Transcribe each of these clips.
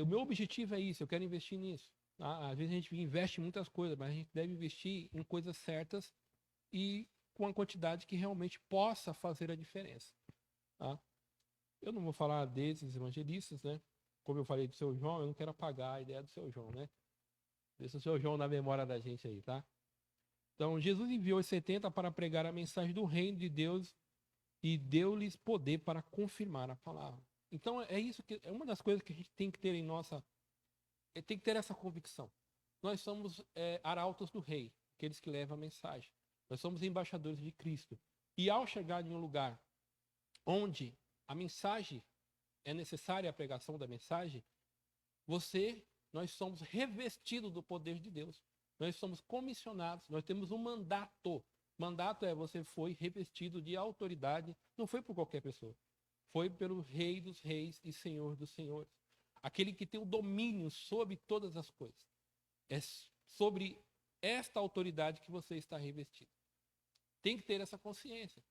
O meu objetivo é isso, eu quero investir nisso. Tá? Às vezes a gente investe em muitas coisas, mas a gente deve investir em coisas certas e com a quantidade que realmente possa fazer a diferença. Tá? Eu não vou falar desses evangelistas, né? Como eu falei do seu João, eu não quero apagar a ideia do seu João, né? Deixa o seu João na memória da gente aí, tá? Então, Jesus enviou os 70 para pregar a mensagem do reino de Deus e deu-lhes poder para confirmar a palavra. Então, é isso que é uma das coisas que a gente tem que ter em nossa. Tem que ter essa convicção. Nós somos arautos do rei, aqueles que levam a mensagem. Nós somos embaixadores de Cristo. E ao chegar em um lugar onde a mensagem é necessária, a pregação da mensagem, nós somos revestidos do poder de Deus. Nós somos comissionados, nós temos um mandato. Mandato você foi revestido de autoridade, não foi por qualquer pessoa. Foi pelo Rei dos Reis e Senhor dos Senhores. Aquele que tem o domínio sobre todas as coisas. É sobre esta autoridade que você está revestido. Tem que ter essa consciência.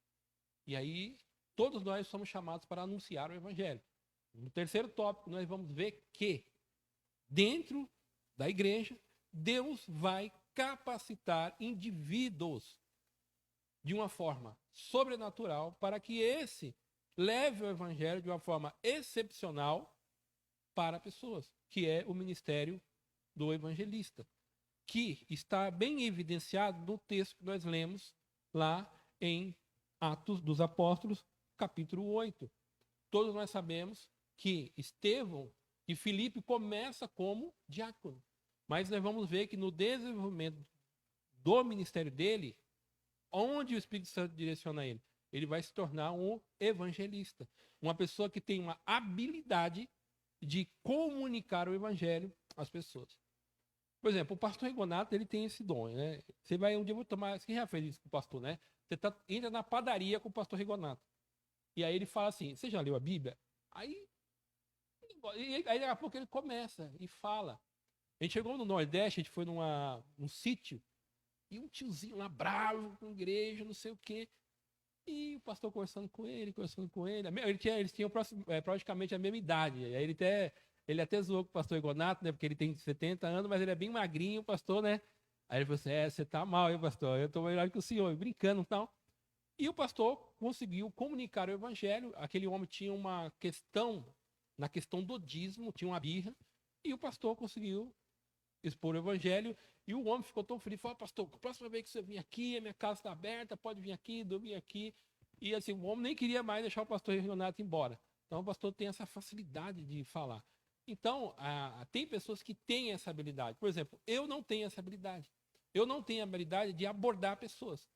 E aí, todos nós somos chamados para anunciar o Evangelho. No terceiro tópico, nós vamos ver que, dentro da igreja, Deus vai capacitar indivíduos de uma forma sobrenatural para que esse leve o Evangelho de uma forma excepcional para pessoas, que é o ministério do evangelista, que está bem evidenciado no texto que nós lemos lá em Atos dos Apóstolos, capítulo 8. Todos nós sabemos que Estevão e Filipe começam como diácono, mas nós vamos ver que no desenvolvimento do ministério dele, onde o Espírito Santo direciona ele, ele vai se tornar um evangelista, uma pessoa que tem uma habilidade de comunicar o evangelho às pessoas. Por exemplo, o pastor Rigonato, ele tem esse dom, né? Você vai um dia tomar, você já fez isso com o pastor, né? Você entra na padaria com o pastor Rigonato. E aí ele fala assim: "Você já leu a Bíblia?" Aí daqui a pouco ele começa e fala. A gente chegou no Nordeste, a gente foi num sítio, e um tiozinho lá bravo com a igreja, não sei o quê. E o pastor conversando com ele. Eles tinham praticamente a mesma idade. E aí ele até zoou com o pastor Egonato, né? Porque ele tem 70 anos, mas ele é bem magrinho, o pastor, né? Aí ele falou assim: você tá mal, hein, pastor? Eu tô melhor que o senhor, brincando e tal. E o pastor conseguiu comunicar o evangelho. Aquele homem tinha uma questão, na questão do dízimo, tinha uma birra. E o pastor conseguiu expor o evangelho. E o homem ficou tão feliz, falou: pastor, a próxima vez que você vir aqui, a minha casa está aberta, pode vir aqui, dormir aqui. E assim, o homem nem queria mais deixar o pastor Renato embora. Então o pastor tem essa facilidade de falar. Então, tem pessoas que têm essa habilidade. Por exemplo, eu não tenho essa habilidade. Eu não tenho a habilidade de abordar pessoas.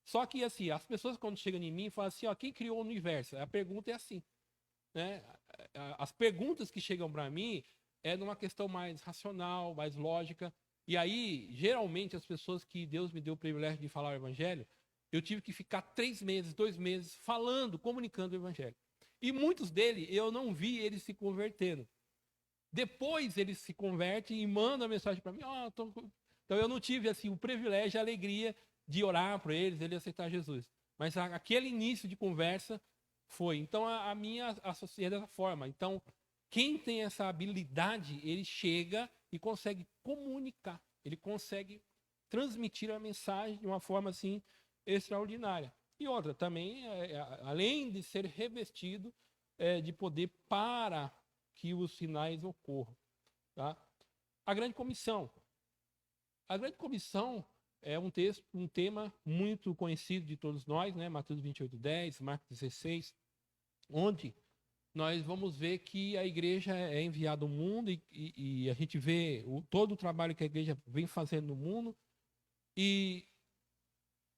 Só que assim, as pessoas quando chegam em mim falam assim: quem criou o universo? A pergunta é assim, né? As perguntas que chegam para mim é numa questão mais racional, mais lógica. E aí, geralmente, as pessoas que Deus me deu o privilégio de falar o evangelho, eu tive que ficar 3 meses, 2 meses, falando, comunicando o evangelho. E muitos deles, eu não vi eles se convertendo. Depois eles se convertem e mandam a mensagem para mim. Então eu não tive assim, o privilégio, a alegria de orar por eles aceitar Jesus. Mas aquele início de conversa foi. Então a minha associei dessa forma. Então, quem tem essa habilidade, ele chega e consegue comunicar. Ele consegue transmitir a mensagem de uma forma assim extraordinária. E outra, também, além de ser revestido de poder para que os sinais ocorram. Tá? A Grande Comissão. A Grande Comissão é um tema muito conhecido de todos nós, né? Mateus 28:10, Marcos 16, onde nós vamos ver que a igreja é enviada ao mundo e a gente vê todo o trabalho que a igreja vem fazendo no mundo. E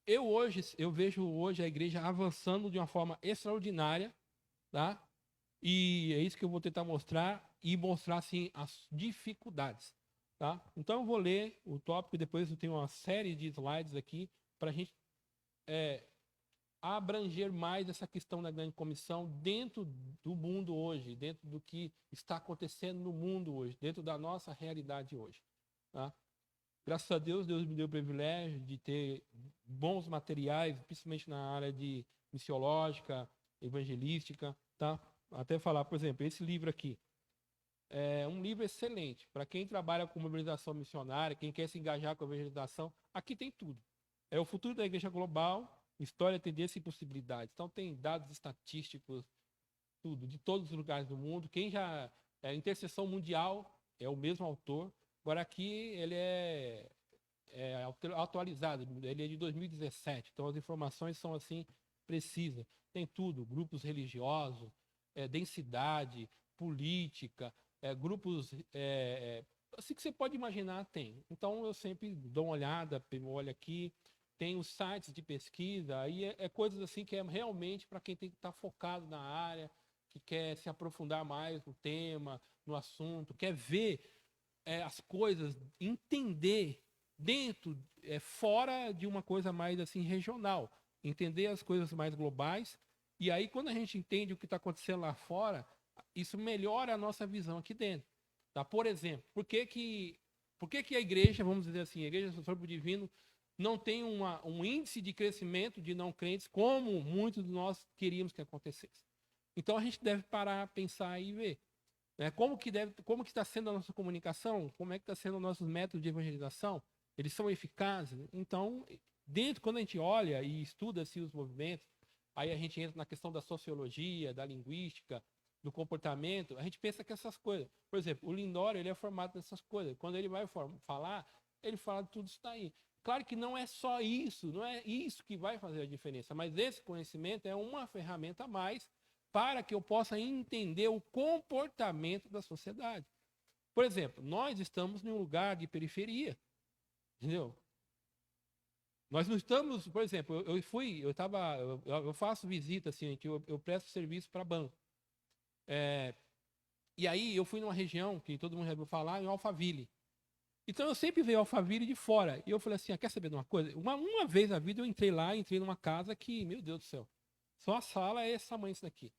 eu vejo hoje a igreja avançando de uma forma extraordinária, tá? E é isso que eu vou tentar mostrar e mostrar assim as dificuldades. Tá? Então eu vou ler o tópico e depois eu tenho uma série de slides aqui para a gente abranger mais essa questão da grande comissão dentro do mundo hoje, dentro do que está acontecendo no mundo hoje, dentro da nossa realidade hoje. Tá? Graças a Deus, Deus me deu o privilégio de ter bons materiais, principalmente na área de missiológica, evangelística, tá? Até falar, por exemplo, esse livro aqui é um livro excelente para quem trabalha com mobilização missionária, quem quer se engajar com a evangelização. Aqui tem tudo. É o futuro da igreja global, história, tendência e possibilidades. Então tem dados estatísticos, tudo, de todos os lugares do mundo. Quem já é intercessão mundial é o mesmo autor. Agora aqui ele é atualizado, ele é de 2017, então as informações são assim precisas. Tem tudo, grupos religiosos, densidade, política, grupos assim que você pode imaginar tem. Então eu sempre dou uma olhada, olho aqui, tem os sites de pesquisa, aí coisas assim que é realmente para quem tem que estar focado na área, que quer se aprofundar mais no tema, no assunto, quer ver as coisas, entender dentro, fora de uma coisa mais assim regional, entender as coisas mais globais. E aí, quando a gente entende o que está acontecendo lá fora, isso melhora a nossa visão aqui dentro. Tá? Por exemplo, por que a igreja, vamos dizer assim, a igreja do Sopro Divino não tem um índice de crescimento de não crentes como muitos de nós queríamos que acontecesse? Então a gente deve parar, pensar e ver. Como que está sendo a nossa comunicação? Como é que está sendo os nossos métodos de evangelização? Eles são eficazes? Então, quando a gente olha e estuda assim, os movimentos, aí a gente entra na questão da sociologia, da linguística, do comportamento, a gente pensa que essas coisas. Por exemplo, o Lindório, ele é formado nessas coisas. Quando ele vai falar, ele fala de tudo isso daí. Claro que não é só isso, não é isso que vai fazer a diferença, mas esse conhecimento é uma ferramenta a mais para que eu possa entender o comportamento da sociedade. Por exemplo, nós estamos em um lugar de periferia, entendeu? Nós não estamos, por exemplo, eu faço visita assim, eu presto serviço para banco. E aí eu fui numa região que todo mundo já ouviu falar, em Alphaville. Então eu sempre vejo Alphaville de fora. E eu falei assim, quer saber de uma coisa? Uma vez na vida eu entrei numa casa que, meu Deus do céu, só a sala é esse tamanho isso daqui.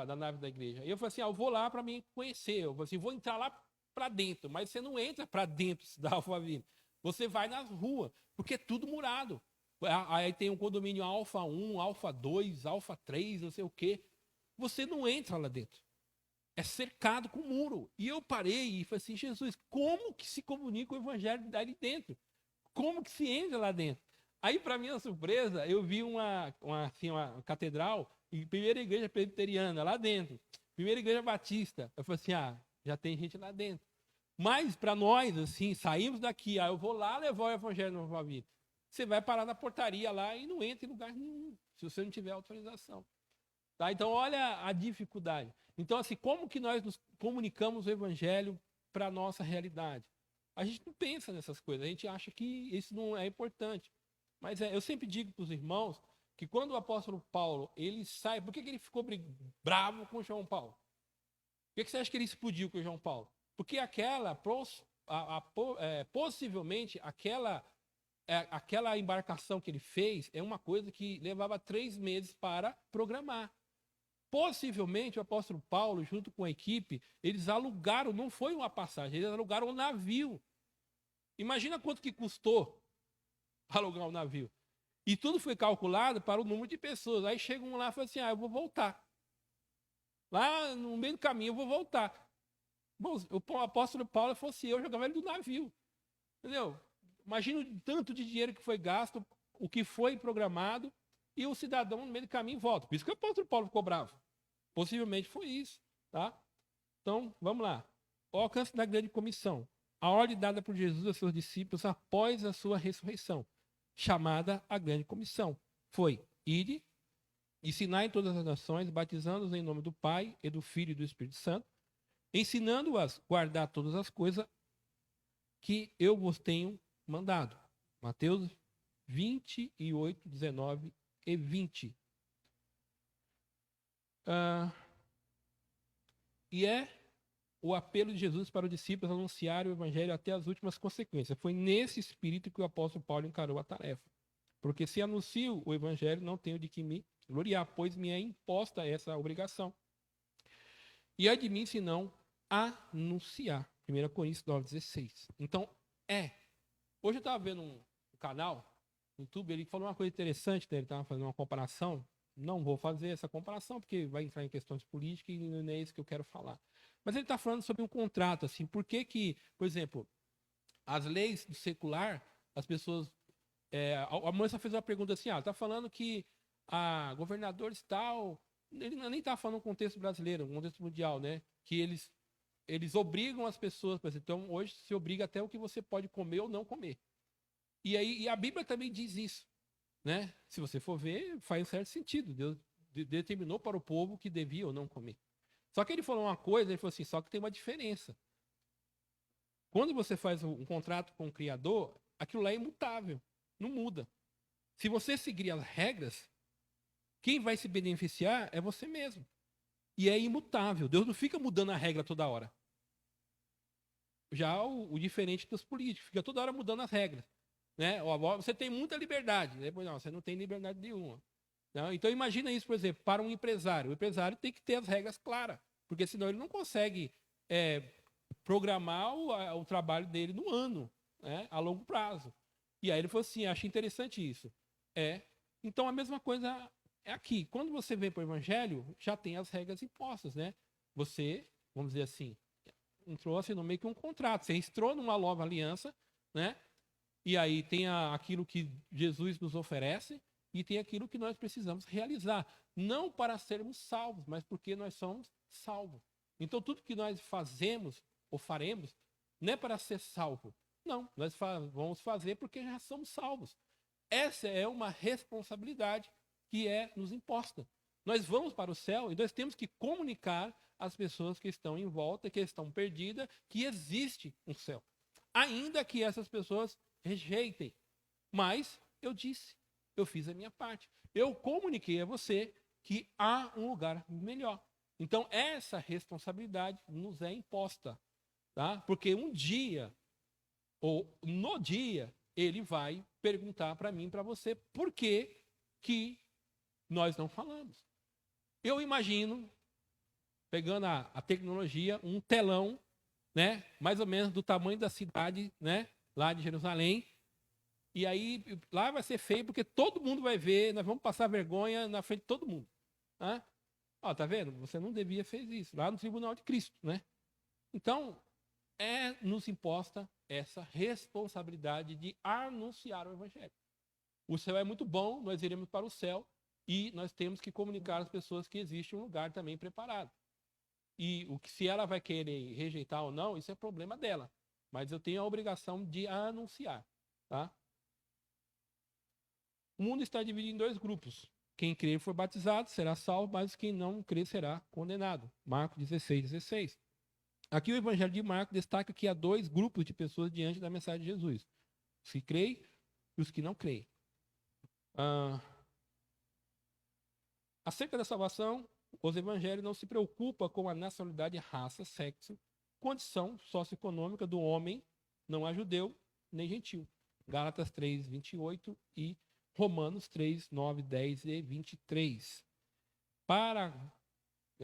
Da nave da igreja. E eu falei assim, eu vou lá para me conhecer. Eu falei assim, vou entrar lá para dentro. Mas você não entra para dentro da Alphaville. Você vai nas ruas, porque é tudo murado. Aí tem um condomínio Alfa 1, Alfa 2, Alfa 3, não sei o quê. Você não entra lá dentro. É cercado com muro. E eu parei e falei assim, Jesus, como que se comunica o evangelho ali dentro? Como que se entra lá dentro? Aí, para minha surpresa, eu vi uma catedral e primeira igreja presbiteriana lá dentro, primeira igreja batista. Eu falei assim, já tem gente lá dentro. Mas para nós, assim, saímos daqui, eu vou lá levar o evangelho na Nova Vida. Você vai parar na portaria lá e não entra em lugar nenhum, se você não tiver autorização. Tá? Então, olha a dificuldade. Então, assim, como que nós nos comunicamos o evangelho para a nossa realidade? A gente não pensa nessas coisas, a gente acha que isso não é importante. Mas eu sempre digo para os irmãos que quando o apóstolo Paulo, ele sai, por que ele ficou bravo com João Paulo? Por que você acha que ele explodiu com João Paulo? Porque possivelmente aquela embarcação que ele fez é uma coisa que levava 3 meses para programar. Possivelmente o apóstolo Paulo, junto com a equipe, eles alugaram, não foi uma passagem, eles alugaram um navio. Imagina quanto que custou alugar um navio. E tudo foi calculado para o número de pessoas. Aí chega um lá e fala assim, eu vou voltar. Lá no meio do caminho eu vou voltar. Bom, o apóstolo Paulo fosse eu jogava ele do navio. Entendeu? Imagina o tanto de dinheiro que foi gasto, o que foi programado, e o cidadão no meio do caminho volta. Por isso que o apóstolo Paulo ficou bravo. Possivelmente foi isso. Tá? Então, vamos lá. O alcance da grande comissão. A ordem dada por Jesus aos seus discípulos após a sua ressurreição, chamada a grande comissão, foi: ide, ensinar em todas as nações, batizando-os em nome do Pai e do Filho e do Espírito Santo, ensinando-as a guardar todas as coisas que eu vos tenho mandado. Mateus 28, 19 e 20. E o apelo de Jesus para os discípulos anunciarem o evangelho até as últimas consequências. Foi nesse espírito que o apóstolo Paulo encarou a tarefa. Porque se anuncio o evangelho, não tenho de que me gloriar, pois me é imposta essa obrigação. E ai de mim, se não anunciar. 1 Coríntios 9,16. Então, hoje eu estava vendo um canal no YouTube, ele falou uma coisa interessante, né? Ele estava fazendo uma comparação. Não vou fazer essa comparação, porque vai entrar em questões políticas e não é isso que eu quero falar. Mas ele está falando sobre um contrato, assim, por que, por exemplo, as leis do secular, as pessoas. A moça fez uma pergunta assim: está falando que a governadores tal. Ele nem está falando no contexto brasileiro, no contexto mundial, né? Que eles obrigam as pessoas, por exemplo, então hoje se obriga até o que você pode comer ou não comer. E a Bíblia também diz isso, né? Se você for ver, faz um certo sentido. Deus determinou para o povo que devia ou não comer. Só que ele falou uma coisa, ele falou assim, só que tem uma diferença. Quando você faz um contrato com o Criador, aquilo lá é imutável, não muda. Se você seguir as regras, quem vai se beneficiar é você mesmo. E é imutável. Deus não fica mudando a regra toda hora. Já o diferente dos políticos, fica toda hora mudando as regras. Né? Você tem muita liberdade. Né? Não, você não tem liberdade nenhuma. Não? Então imagina isso, por exemplo, para um empresário. O empresário tem que ter as regras claras, porque senão ele não consegue programar o trabalho dele no ano, né? A longo prazo. E aí ele falou assim, acho interessante isso. Então a mesma coisa é aqui. Quando você vem para o evangelho, já tem as regras impostas, né? Você, vamos dizer assim, entrou assim no meio que um contrato. Você entrou numa nova aliança, né? E aí tem aquilo que Jesus nos oferece e tem aquilo que nós precisamos realizar. Não para sermos salvos, mas porque nós somos salvos. Então tudo que nós fazemos ou faremos não é para ser salvo. Não, nós vamos fazer porque já somos salvos. Essa é uma responsabilidade que é nos imposta. Nós vamos para o céu e nós temos que comunicar às pessoas que estão em volta, que estão perdidas, que existe um céu. Ainda que essas pessoas rejeitem. Mas eu disse, eu fiz a minha parte. Eu comuniquei a você que há um lugar melhor. Então, essa responsabilidade nos é imposta. Tá? Porque um dia, ou no dia, ele vai perguntar para mim, para você, por que nós não falamos. Eu imagino, pegando a tecnologia, um telão, né, mais ou menos do tamanho da cidade, né, lá de Jerusalém. E aí, lá vai ser feio, porque todo mundo vai ver, nós vamos passar vergonha na frente de todo mundo. Né? Ó, tá vendo? Você não devia fez isso, lá no tribunal de Cristo, né? Então, nos imposta essa responsabilidade de anunciar o evangelho. O céu é muito bom, nós iremos para o céu e nós temos que comunicar às pessoas que existe um lugar também preparado. E se ela vai querer rejeitar ou não, isso é problema dela. Mas eu tenho a obrigação de anunciar. Tá? O mundo está dividido em dois grupos. Quem crer e for batizado será salvo, mas quem não crer será condenado. Marcos 16:16. Aqui o Evangelho de Marcos destaca que há dois grupos de pessoas diante da mensagem de Jesus. Os que creem e os que não creem. Acerca da salvação, os evangelhos não se preocupam com a nacionalidade, raça, sexo, condição socioeconômica do homem, não é judeu nem gentil. Gálatas 3:28 e Romanos 3:9, 10 e 23.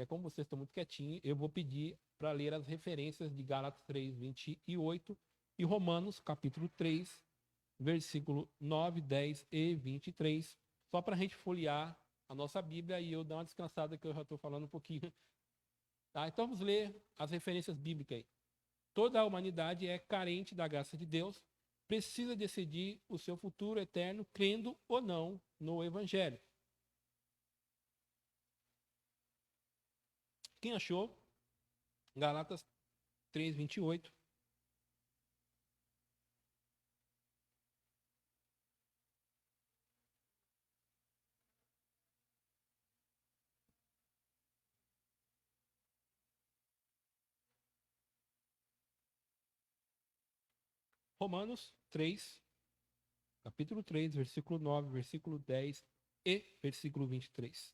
Como vocês estão muito quietinhos, eu vou pedir para ler as referências de Gálatas 3:28 e Romanos capítulo 3, versículo 9, 10 e 23, só para a gente folhear a nossa Bíblia e eu dar uma descansada que eu já estou falando um pouquinho. Tá? Então vamos ler as referências bíblicas aí. Toda a humanidade é carente da graça de Deus, precisa decidir o seu futuro eterno, crendo ou não no Evangelho. Quem achou? Gálatas 3:28. Romanos 3, capítulo 3, versículo 9, versículo 10 e versículo 23.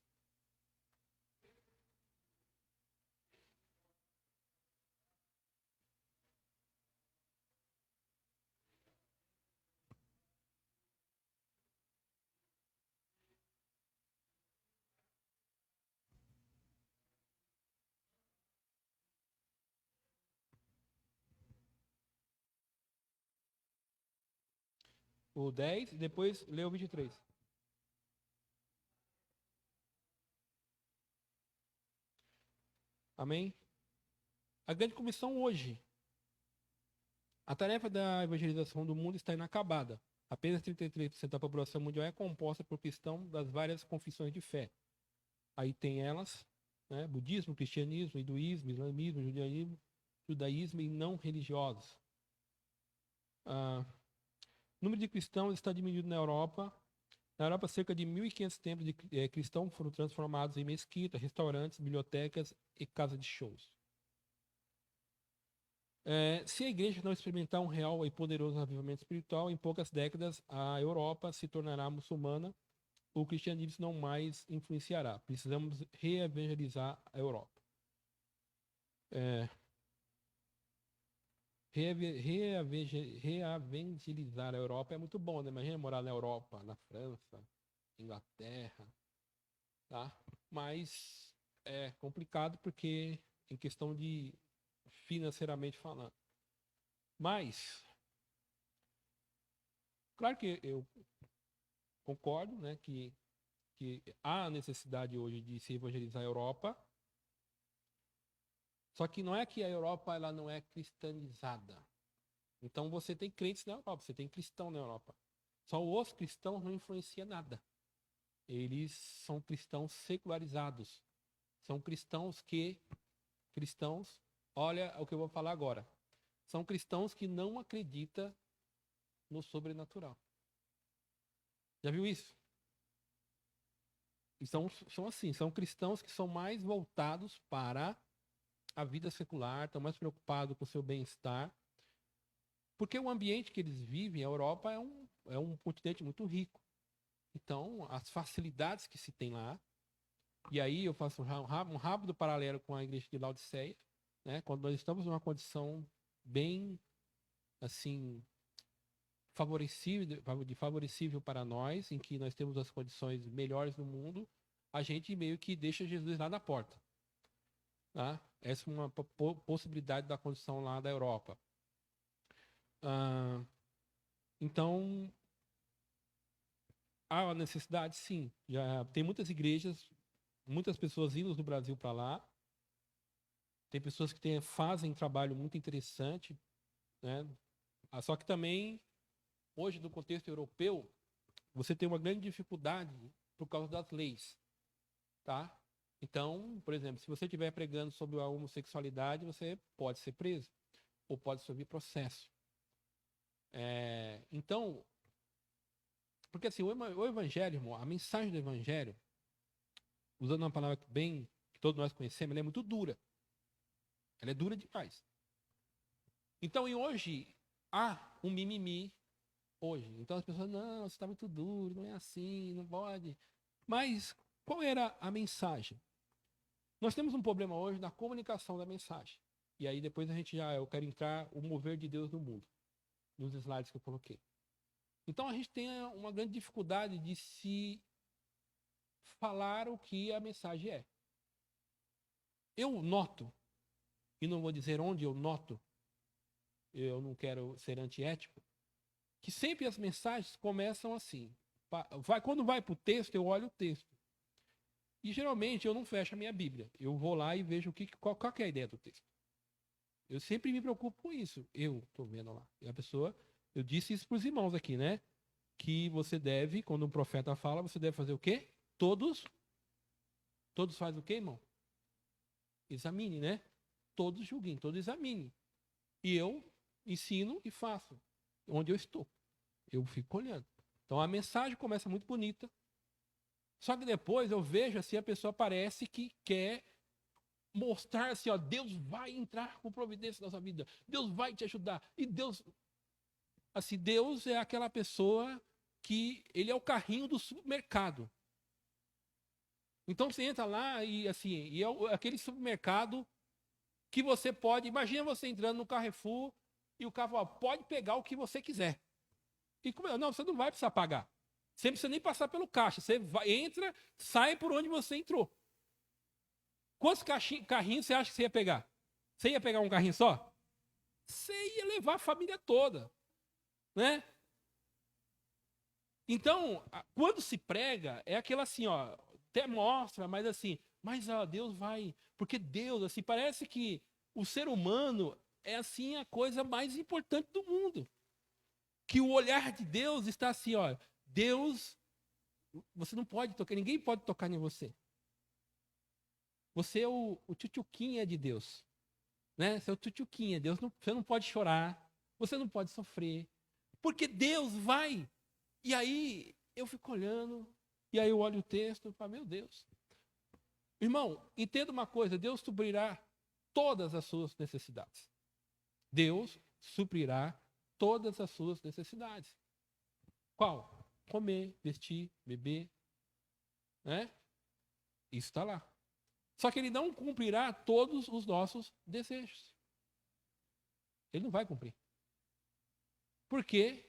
o 10 e depois lê o 23. Amém? A grande comissão hoje. A tarefa da evangelização do mundo está inacabada. Apenas 33% da população mundial é composta por cristãos das várias confissões de fé. Aí tem elas, né? Budismo, cristianismo, hinduísmo, islamismo, judaísmo e não religiosos. O número de cristãos está diminuindo na Europa. Na Europa, cerca de 1.500 templos de cristãos foram transformados em mesquitas, restaurantes, bibliotecas e casas de shows. Se a igreja não experimentar um real e poderoso avivamento espiritual, em poucas décadas a Europa se tornará muçulmana, o cristianismo não mais influenciará. Precisamos reevangelizar a Europa. Reevangelizar a Europa é muito bom, né? Imagina morar na Europa, na França, Inglaterra, tá? Mas é complicado porque em questão de financeiramente falando. Mas claro que eu concordo, né, que há necessidade hoje de se evangelizar a Europa. Só que não é que a Europa ela não é cristianizada. Então você tem crentes na Europa, você tem cristão na Europa. Só os cristãos não influenciam nada. Eles são cristãos secularizados. São cristãos, olha o que eu vou falar agora. São cristãos que não acreditam no sobrenatural. Já viu isso? E são assim, são cristãos que são mais voltados para a vida secular, estão mais preocupados com o seu bem-estar. Porque o ambiente que eles vivem, a Europa é um continente muito rico. Então, as facilidades que se tem lá, e aí eu faço um rápido paralelo com a igreja de Laodiceia, né? Quando nós estamos numa condição bem, assim, favorecível para nós, em que nós temos as condições melhores no mundo, a gente meio que deixa Jesus lá na porta. Tá? Essa é uma possibilidade da condição lá da Europa. Então, há a necessidade, sim. Já tem muitas igrejas, muitas pessoas indo do Brasil para lá. Tem pessoas que fazem trabalho muito interessante, né? Só que também, hoje, no contexto europeu, você tem uma grande dificuldade por causa das leis, tá? Então, por exemplo, se você estiver pregando sobre a homossexualidade, você pode ser preso ou pode sofrer processo. Então, porque assim, o evangelho, irmão, a mensagem do evangelho, usando uma palavra que todos nós conhecemos, ela é muito dura. Ela é dura demais. Então, e hoje, há um mimimi hoje. Então as pessoas, não, você está muito duro, não é assim, não pode. Mas qual era a mensagem? Nós temos um problema hoje na comunicação da mensagem. E aí depois eu quero entrar o mover de Deus no mundo, nos slides que eu coloquei. Então a gente tem uma grande dificuldade de se falar o que a mensagem é. Eu noto, e não vou dizer onde eu noto, eu não quero ser antiético, que sempre as mensagens começam assim. Quando vai para o texto, eu olho o texto. E geralmente eu não fecho a minha Bíblia. Eu vou lá e vejo qual que é a ideia do texto. Eu sempre me preocupo com isso. Eu estou vendo lá. E a pessoa, eu disse isso para os irmãos aqui, né? Que você deve, quando um profeta fala, você deve fazer o quê? Todos fazem o quê, irmão? Examine, né? Todos julguem, todos examinem. E eu ensino e faço. Onde eu estou. Eu fico olhando. Então a mensagem começa muito bonita. Só que depois eu vejo assim, a pessoa parece que quer mostrar assim, ó, Deus vai entrar com providência na sua vida. Deus vai te ajudar. E Deus é aquela pessoa que ele é o carrinho do supermercado. Então você entra lá e assim, aquele supermercado que você pode, imagina você entrando no Carrefour e o cara fala, pode pegar o que você quiser. E não, você não vai precisar pagar. Você não precisa nem passar pelo caixa. Você entra, sai por onde você entrou. Quantos carrinhos você acha que você ia pegar? Você ia pegar um carrinho só? Você ia levar a família toda. Né? Então, quando se prega, é aquela assim, ó, até mostra, mas assim, mas ó, Deus vai, porque Deus, assim, parece que o ser humano é assim a coisa mais importante do mundo. Que o olhar de Deus está assim, ó, Deus, você não pode tocar, ninguém pode tocar em você. Você é o tchutchuquinha de Deus, né? Você é o tchutchuquinha, Deus não, você não pode chorar, você não pode sofrer, porque Deus vai. E aí eu fico olhando, e aí eu olho o texto e falo, meu Deus. Irmão, entenda uma coisa, Deus suprirá todas as suas necessidades. Deus suprirá todas as suas necessidades. Qual? Comer, vestir, beber, né? Isso está lá. Só que ele não cumprirá todos os nossos desejos. Ele não vai cumprir. Porque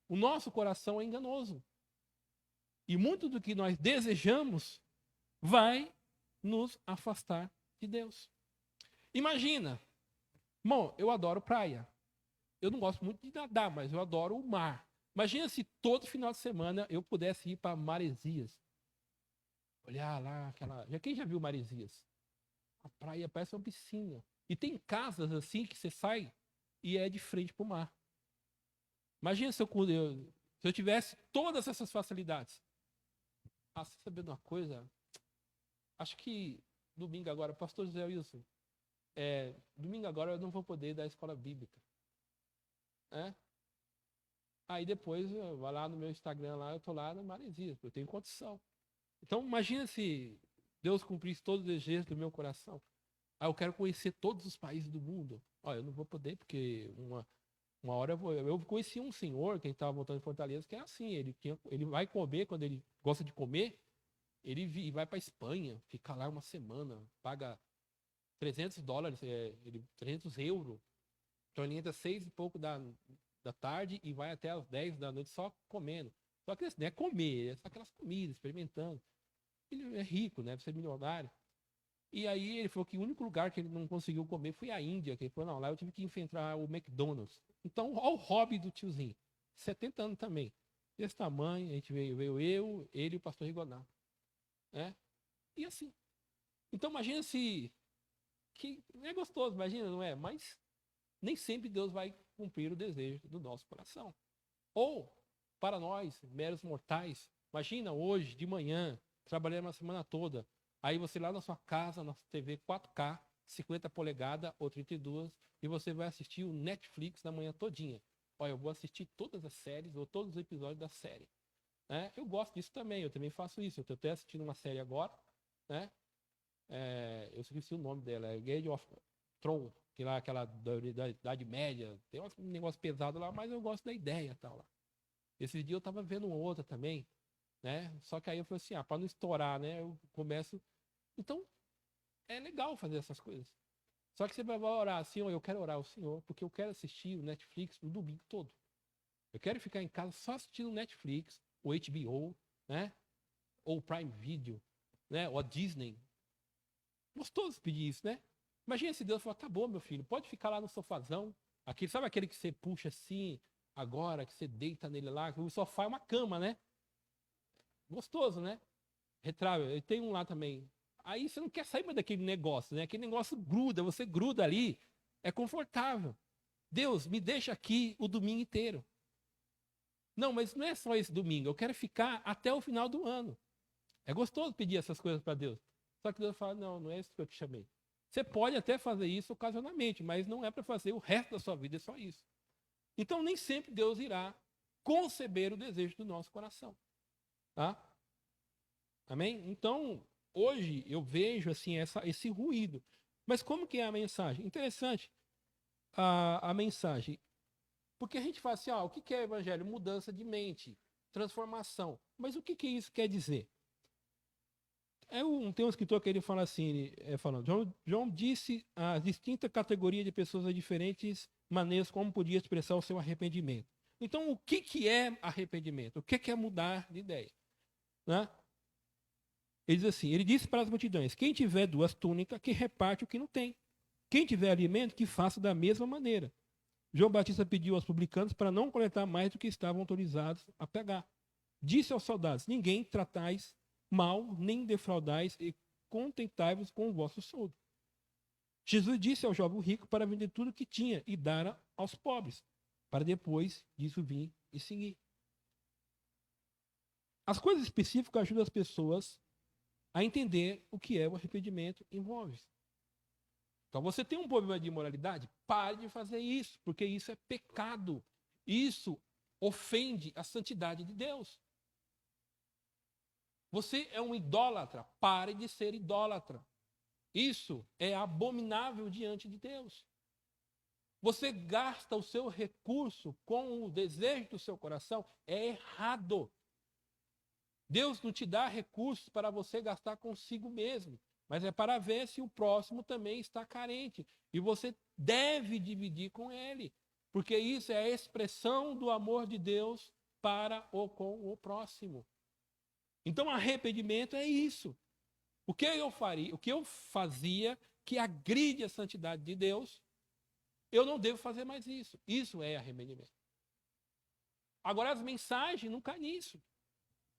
o nosso coração é enganoso. E muito do que nós desejamos vai nos afastar de Deus. Imagina, bom, eu adoro praia. Eu não gosto muito de nadar, mas eu adoro o mar. Imagina se todo final de semana eu pudesse ir para Maresias. Olhar lá, quem já viu Maresias? A praia parece uma piscina. E tem casas assim que você sai e é de frente para o mar. Imagina se eu tivesse todas essas facilidades. Ah, você sabendo uma coisa? Acho que domingo agora, pastor José Wilson, domingo agora eu não vou poder ir da escola bíblica. Aí depois, eu vou lá no meu Instagram, lá, eu tô lá na Maresias, eu tenho condição. Então imagina se Deus cumprisse todos os desejos do meu coração. Ah, eu quero conhecer todos os países do mundo. Olha, eu não vou poder, porque uma hora eu vou. Eu conheci um senhor, que estava voltando em Fortaleza, que é assim, ele vai comer, quando ele gosta de comer, ele vai para Espanha, fica lá uma semana, paga $300, 300 euros. Então ele entra 6 e pouco da tarde e vai até as 10 da noite só comendo. Só que não é comer, é só aquelas comidas, experimentando. Ele é rico, né? Pra ser milionário. E aí ele falou que o único lugar que ele não conseguiu comer foi a Índia, que ele falou, não, lá eu tive que enfrentar o McDonald's. Então, olha o hobby do tiozinho. 70 anos também. Desse tamanho, a gente veio eu, ele e o pastor Rigonato. Né? E assim. Então imagina se. Que é gostoso, imagina, não é? Mas nem sempre Deus vai cumprir o desejo do nosso coração. Ou, para nós, meros mortais, imagina hoje, de manhã, trabalhando uma semana toda, aí você lá na sua casa, na TV 4K, 50 polegadas ou 32, e você vai assistir o Netflix na manhã todinha. Olha, eu vou assistir todas as séries ou todos os episódios da série. Né? Eu gosto disso também, eu também faço isso. Eu estou até assistindo uma série agora, né? Eu esqueci o nome dela, é Game of Thrones, que lá aquela da Idade Média, tem um negócio pesado lá, mas eu gosto da ideia e tal lá. Esse dia eu tava vendo uma outra também, né? Só que aí eu falei assim, para não estourar, né? Eu começo. Então, é legal fazer essas coisas. Só que você vai orar assim, eu quero orar ao Senhor, porque eu quero assistir o Netflix no domingo todo. Eu quero ficar em casa só assistindo Netflix, ou HBO, né? Ou Prime Video, né? Ou a Disney. Gostoso pedir isso, né? Imagina se Deus falar, tá bom, meu filho, pode ficar lá no sofazão. Sabe aquele que você puxa assim, agora, que você deita nele lá, o sofá é uma cama, né? Gostoso, né? Retrável. Tem um lá também. Aí você não quer sair mais daquele negócio, né? Aquele negócio gruda, você gruda ali, é confortável. Deus, me deixa aqui o domingo inteiro. Não, mas não é só esse domingo, eu quero ficar até o final do ano. É gostoso pedir essas coisas para Deus. Só que Deus fala, não, não é isso que eu te chamei. Você pode até fazer isso ocasionalmente, mas não é para fazer o resto da sua vida, é só isso. Então, nem sempre Deus irá conceber o desejo do nosso coração. Tá? Amém? Então, hoje eu vejo assim esse ruído. Mas como que é a mensagem? Interessante a mensagem. Porque a gente fala assim, o que é evangelho? Mudança de mente, transformação. Mas o que isso quer dizer? Tem um escritor que ele fala assim, João disse a distinta categoria de pessoas a diferentes maneiras como podia expressar o seu arrependimento. Então, o que é arrependimento? O que é mudar de ideia? Né? Ele diz assim, ele disse para as multidões, quem tiver 2 túnicas, que reparte o que não tem. Quem tiver alimento, que faça da mesma maneira. João Batista pediu aos publicanos para não coletar mais do que estavam autorizados a pegar. Disse aos soldados: ninguém tratais mal, nem defraudais, e contentai-vos com o vosso soldo. Jesus disse ao jovem rico para vender tudo o que tinha e dar aos pobres, para depois disso vir e seguir. As coisas específicas ajudam as pessoas a entender o que é o arrependimento envolve. Então, você tem um problema de imoralidade? Pare de fazer isso, porque isso é pecado. Isso ofende a santidade de Deus. Você é um idólatra, pare de ser idólatra. Isso é abominável diante de Deus. Você gasta o seu recurso com o desejo do seu coração, é errado. Deus não te dá recursos para você gastar consigo mesmo, mas é para ver se o próximo também está carente. E você deve dividir com ele, porque isso é a expressão do amor de Deus para ou com o próximo. Então, arrependimento é isso. O que eu fazia que agride a santidade de Deus, eu não devo fazer mais isso. Isso é arrependimento. Agora, as mensagens não caem nisso.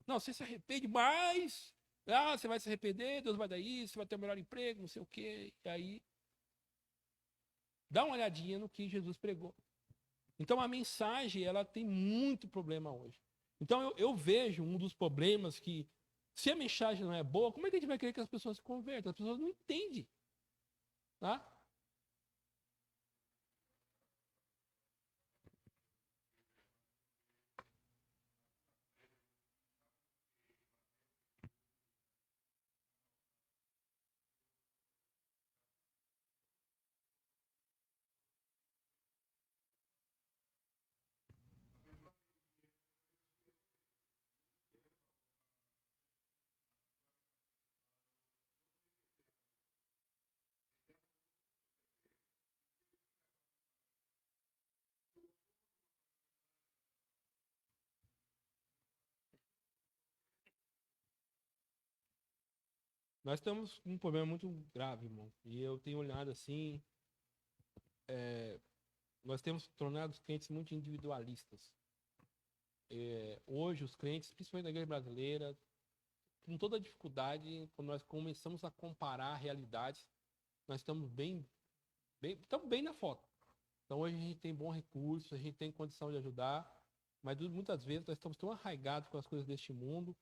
Não, você se arrepende mais. Você vai se arrepender, Deus vai dar isso, você vai ter o melhor emprego, não sei o quê. E aí, dá uma olhadinha no que Jesus pregou. Então, a mensagem, ela tem muito problema hoje. Então, eu vejo um dos problemas que, se a mensagem não é boa, como é que a gente vai querer que as pessoas se convertam? As pessoas não entendem. Tá? Nós temos um problema muito grave, irmão. E eu tenho olhado assim, nós temos tornado os crentes muito individualistas. Hoje, os crentes, principalmente na igreja brasileira, com toda a dificuldade, quando nós começamos a comparar realidades, nós estamos bem na foto. Então, hoje a gente tem bom recurso, a gente tem condição de ajudar, mas muitas vezes nós estamos tão arraigados com as coisas deste mundo,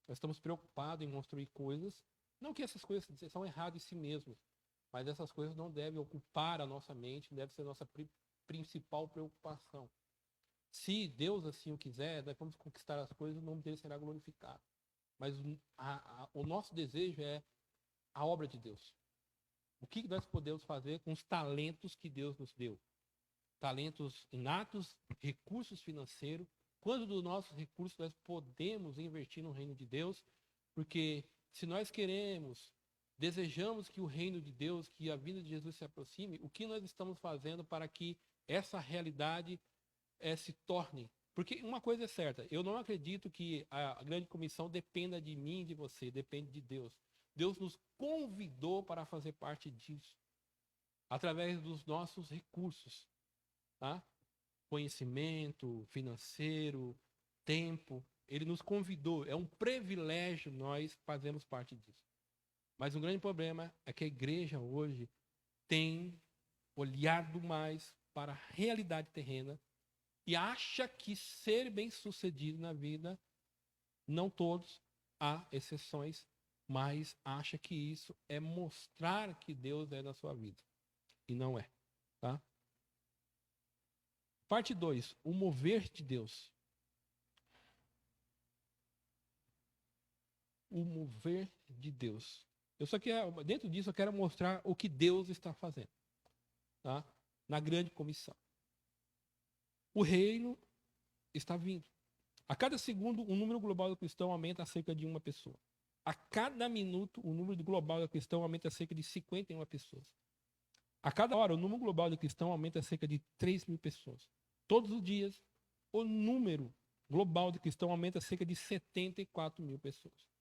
nós estamos preocupados em construir coisas. Não que essas coisas são erradas em si mesmas, mas essas coisas não devem ocupar a nossa mente, não deve ser a nossa principal preocupação. Se Deus assim o quiser, nós vamos conquistar as coisas, o nome dele será glorificado. Mas o nosso desejo é a obra de Deus. O que nós podemos fazer com os talentos que Deus nos deu? Talentos inatos, recursos financeiros. Quando dos nossos recursos nós podemos investir no reino de Deus? Porque se nós desejamos que o reino de Deus, que a vinda de Jesus se aproxime, o que nós estamos fazendo para que essa realidade se torne? Porque uma coisa é certa, eu não acredito que a grande comissão dependa de mim e de você, depende de Deus. Deus nos convidou para fazer parte disso, através dos nossos recursos, tá? Conhecimento financeiro, tempo. Ele nos convidou, é um privilégio nós fazermos parte disso. Mas o grande problema é que a igreja hoje tem olhado mais para a realidade terrena e acha que ser bem-sucedido na vida, não todos, há exceções, mas acha que isso é mostrar que Deus é na sua vida. E não é, tá? Parte 2, o mover de Deus. O mover de Deus. Dentro disso, eu quero mostrar o que Deus está fazendo, tá? Na grande comissão. O reino está vindo. A cada segundo, o número global do cristão aumenta a cerca de uma pessoa. A cada minuto, o número global do cristão aumenta a cerca de 51 pessoas. A cada hora, o número global do cristão aumenta a cerca de 3.000 pessoas. Todos os dias, o número global de cristão aumenta a cerca de 74.000 pessoas.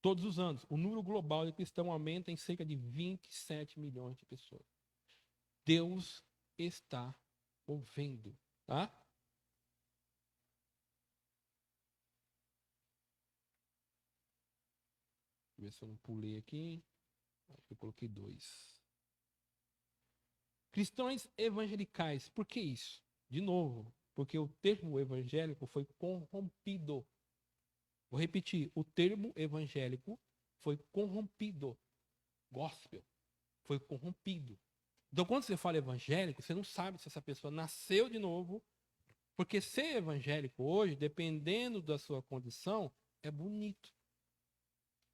Todos os anos, o número global de cristão aumenta em cerca de 27 milhões de pessoas. Deus está ou vendo, tá? Deixa eu ver se eu não pulei aqui. Acho que eu coloquei 2. Cristãos evangelicais, por que isso? De novo, porque o termo evangélico foi corrompido. Vou repetir, o termo evangélico foi corrompido. Gospel foi corrompido. Então, quando você fala evangélico, você não sabe se essa pessoa nasceu de novo, porque ser evangélico hoje, dependendo da sua condição, é bonito,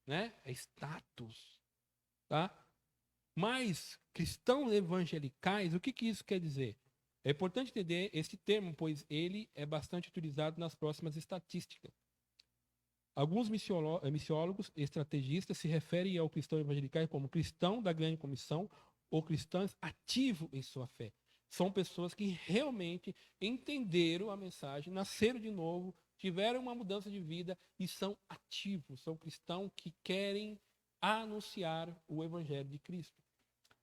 né? É status, tá? Mas cristãos evangelicais, o que que isso quer dizer? É importante entender esse termo, pois ele é bastante utilizado nas próximas estatísticas. Alguns missiólogos e estrategistas se referem ao cristão evangelical como cristão da grande comissão ou cristãos ativos em sua fé. São pessoas que realmente entenderam a mensagem, nasceram de novo, tiveram uma mudança de vida e são ativos, são cristãos que querem anunciar o evangelho de Cristo.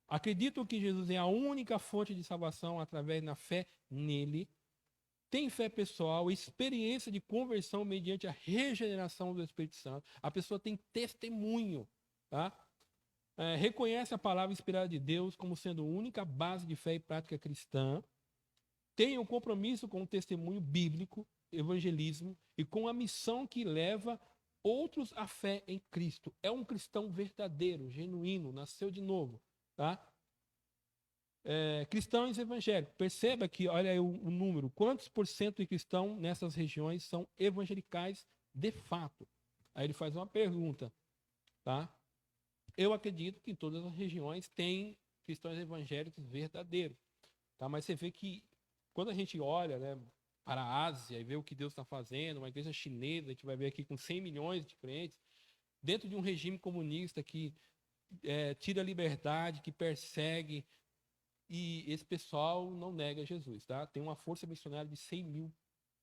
Acreditam que Jesus é a única fonte de salvação através da fé nele. Tem fé pessoal, experiência de conversão mediante a regeneração do Espírito Santo. A pessoa tem testemunho, tá? Reconhece a palavra inspirada de Deus como sendo a única base de fé e prática cristã. Tem um compromisso com o testemunho bíblico, evangelismo e com a missão que leva outros à fé em Cristo. É um cristão verdadeiro, genuíno, nasceu de novo, tá? Cristãos evangélicos. Perceba que, olha aí o número, quantos por cento de cristãos nessas regiões são evangelicais de fato? Aí ele faz uma pergunta, tá? Eu acredito que em todas as regiões tem cristãos evangélicos verdadeiros, tá? Mas você vê que quando a gente olha, né, para a Ásia e vê o que Deus está fazendo, uma igreja chinesa, a gente vai ver aqui com 100 milhões de crentes, dentro de um regime comunista que tira a liberdade, que persegue. E esse pessoal não nega Jesus, tá? Tem uma força missionária de 100 mil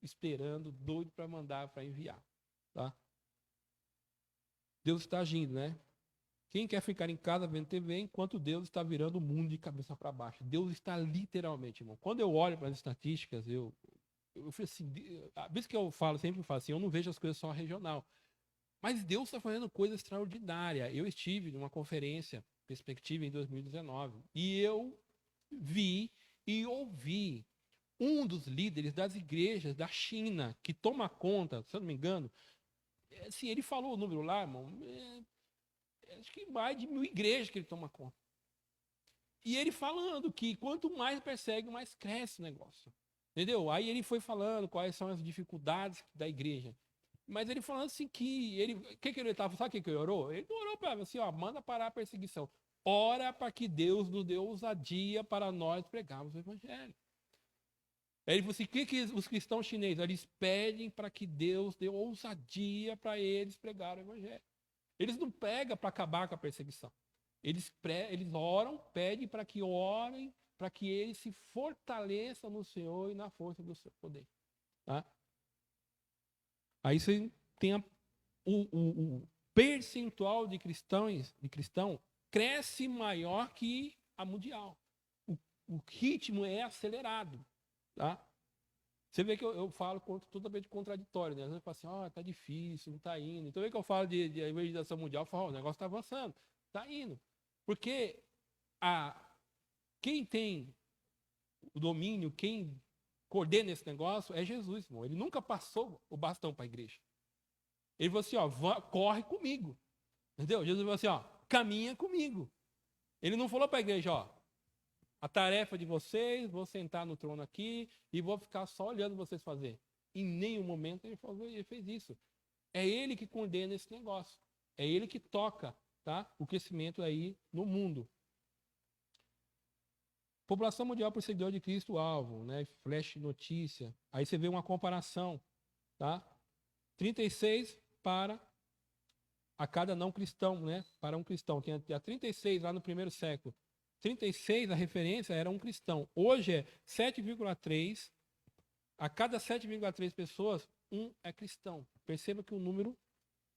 esperando, doido para mandar, para enviar, tá? Deus está agindo, né? Quem quer ficar em casa vendo TV enquanto Deus está virando o mundo de cabeça para baixo? Deus está literalmente, irmão. Quando eu olho para as estatísticas, eu falei assim, por isso que eu falo, sempre falo assim, eu não vejo as coisas só regional. Mas Deus está fazendo coisa extraordinária. Eu estive numa conferência, Perspectiva, em 2019, e eu vi e ouvi um dos líderes das igrejas da China, que toma conta, se eu não me engano, assim, ele falou o número lá, irmão, acho que mais de 1.000 igrejas que ele toma conta. E ele falando que quanto mais persegue, mais cresce o negócio. Entendeu? Aí ele foi falando quais são as dificuldades da igreja. Mas ele falando assim que ele. O que ele estava. Sabe o que ele orou? Ele orou para assim, ó, manda parar a perseguição. Ora para que Deus nos dê ousadia para nós pregarmos o evangelho. Aí ele falou assim: o que os cristãos chineses? Eles pedem para que Deus dê ousadia para eles pregarem o evangelho. Eles não pegam para acabar com a perseguição. Eles oram, pedem para que orem, para que eles se fortaleçam no Senhor e na força do seu poder. Tá? Aí você tem o percentual de cristão cresce maior que a mundial. O ritmo é acelerado. Tá? Você vê que eu falo totalmente contraditório, né? Às vezes eu falo assim, tá difícil, não tá indo. Então, vê que eu falo de evangelização mundial, eu falo, o negócio está avançando, tá indo. Porque quem tem o domínio, quem coordena esse negócio é Jesus, irmão. Ele nunca passou o bastão para a igreja. Ele falou assim, corre comigo. Entendeu? Jesus falou assim, caminha comigo. Ele não falou para a igreja, a tarefa de vocês, vou sentar no trono aqui e vou ficar só olhando vocês fazer. Em nenhum momento ele fez isso. É ele que coordena esse negócio. É ele que toca, tá? O crescimento aí no mundo. População mundial por seguidor de Cristo alvo, né? Flash notícia. Aí você vê uma comparação, tá? 36 para a cada não cristão, né? Para um cristão. Tem a 36 lá no primeiro século. 36, a referência era um cristão. Hoje é 7,3. A cada 7,3 pessoas, um é cristão. Perceba que o número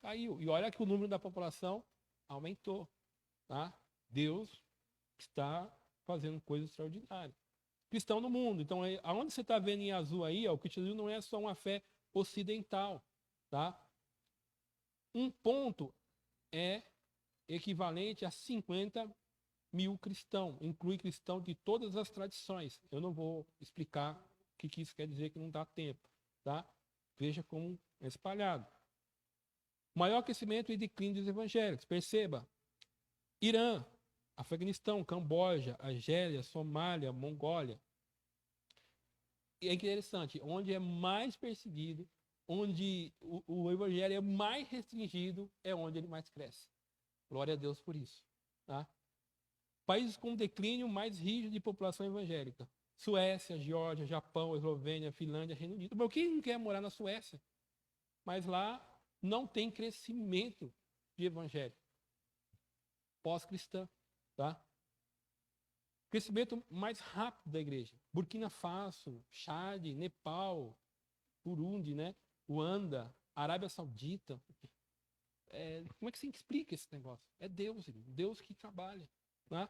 caiu. E olha que o número da população aumentou. Tá? Deus está fazendo coisas extraordinárias. cristão no mundo. Então, aonde você está vendo em azul aí, ó, o cristianismo não é só uma fé ocidental, tá? Um ponto é equivalente a 50 mil cristãos, inclui cristão de todas as tradições. Eu não vou explicar o que isso quer dizer, que não dá tempo, tá? Veja como é espalhado. Maior crescimento e declínio dos evangélicos. Perceba, Irã, Afeganistão, Camboja, Argélia, Somália, Mongólia. E é interessante, onde é mais perseguido, onde o evangelho é mais restringido, é onde ele mais cresce. Glória a Deus por isso. Tá? Países com declínio mais rígido de população evangélica. Suécia, Geórgia, Japão, Eslovênia, Finlândia, Reino Unido. Mas quem não quer morar na Suécia? Mas lá não tem crescimento de evangelho. Pós-cristã. Tá? Crescimento mais rápido da igreja. Burkina Faso, Chad, Nepal, Burundi, né? Ruanda, Arábia Saudita. Como é que você explica esse negócio? É Deus, Deus que trabalha. Né?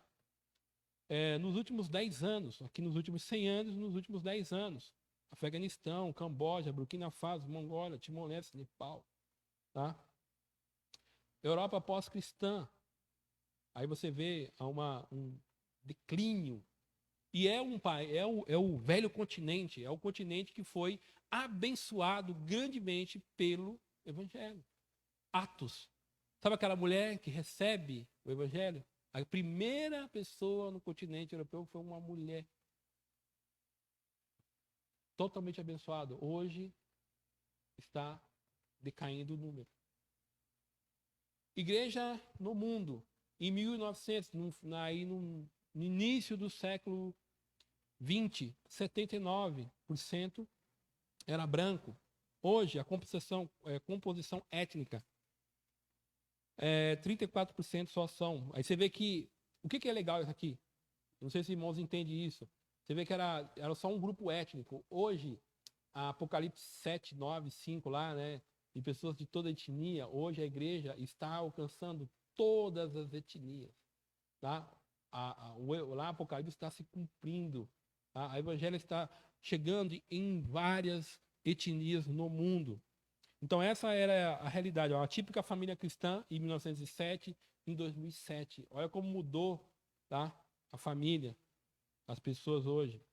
Nos últimos 10 anos, aqui nos últimos 100 anos, nos últimos 10 anos, Afeganistão, Camboja, Burkina Faso, Mongólia, Timor-Leste, Nepal. Tá? Europa pós-cristã. Aí você vê um declínio. E é o velho continente, é o continente que foi abençoado grandemente pelo Evangelho. Atos. Sabe aquela mulher que recebe o Evangelho? A primeira pessoa no continente europeu foi uma mulher. Totalmente abençoada. Hoje está decaindo o número. Igreja no mundo. Em 1900, no início do século 20, 79% era branco. Hoje, a composição étnica, 34% só são. Aí você vê que... O que é legal isso aqui? Não sei se irmãos entendem isso. Você vê que era só um grupo étnico. Hoje, a Apocalipse 7, 9, 5 lá, né? De pessoas de toda etnia. Hoje a igreja está alcançando todas as etnias. Tá? Lá Apocalipse está se cumprindo. Tá? A evangelho está chegando em várias etnias no mundo. Então essa era a realidade. A típica família cristã em 1907, em 2007. Olha como mudou, tá? A família, as pessoas hoje.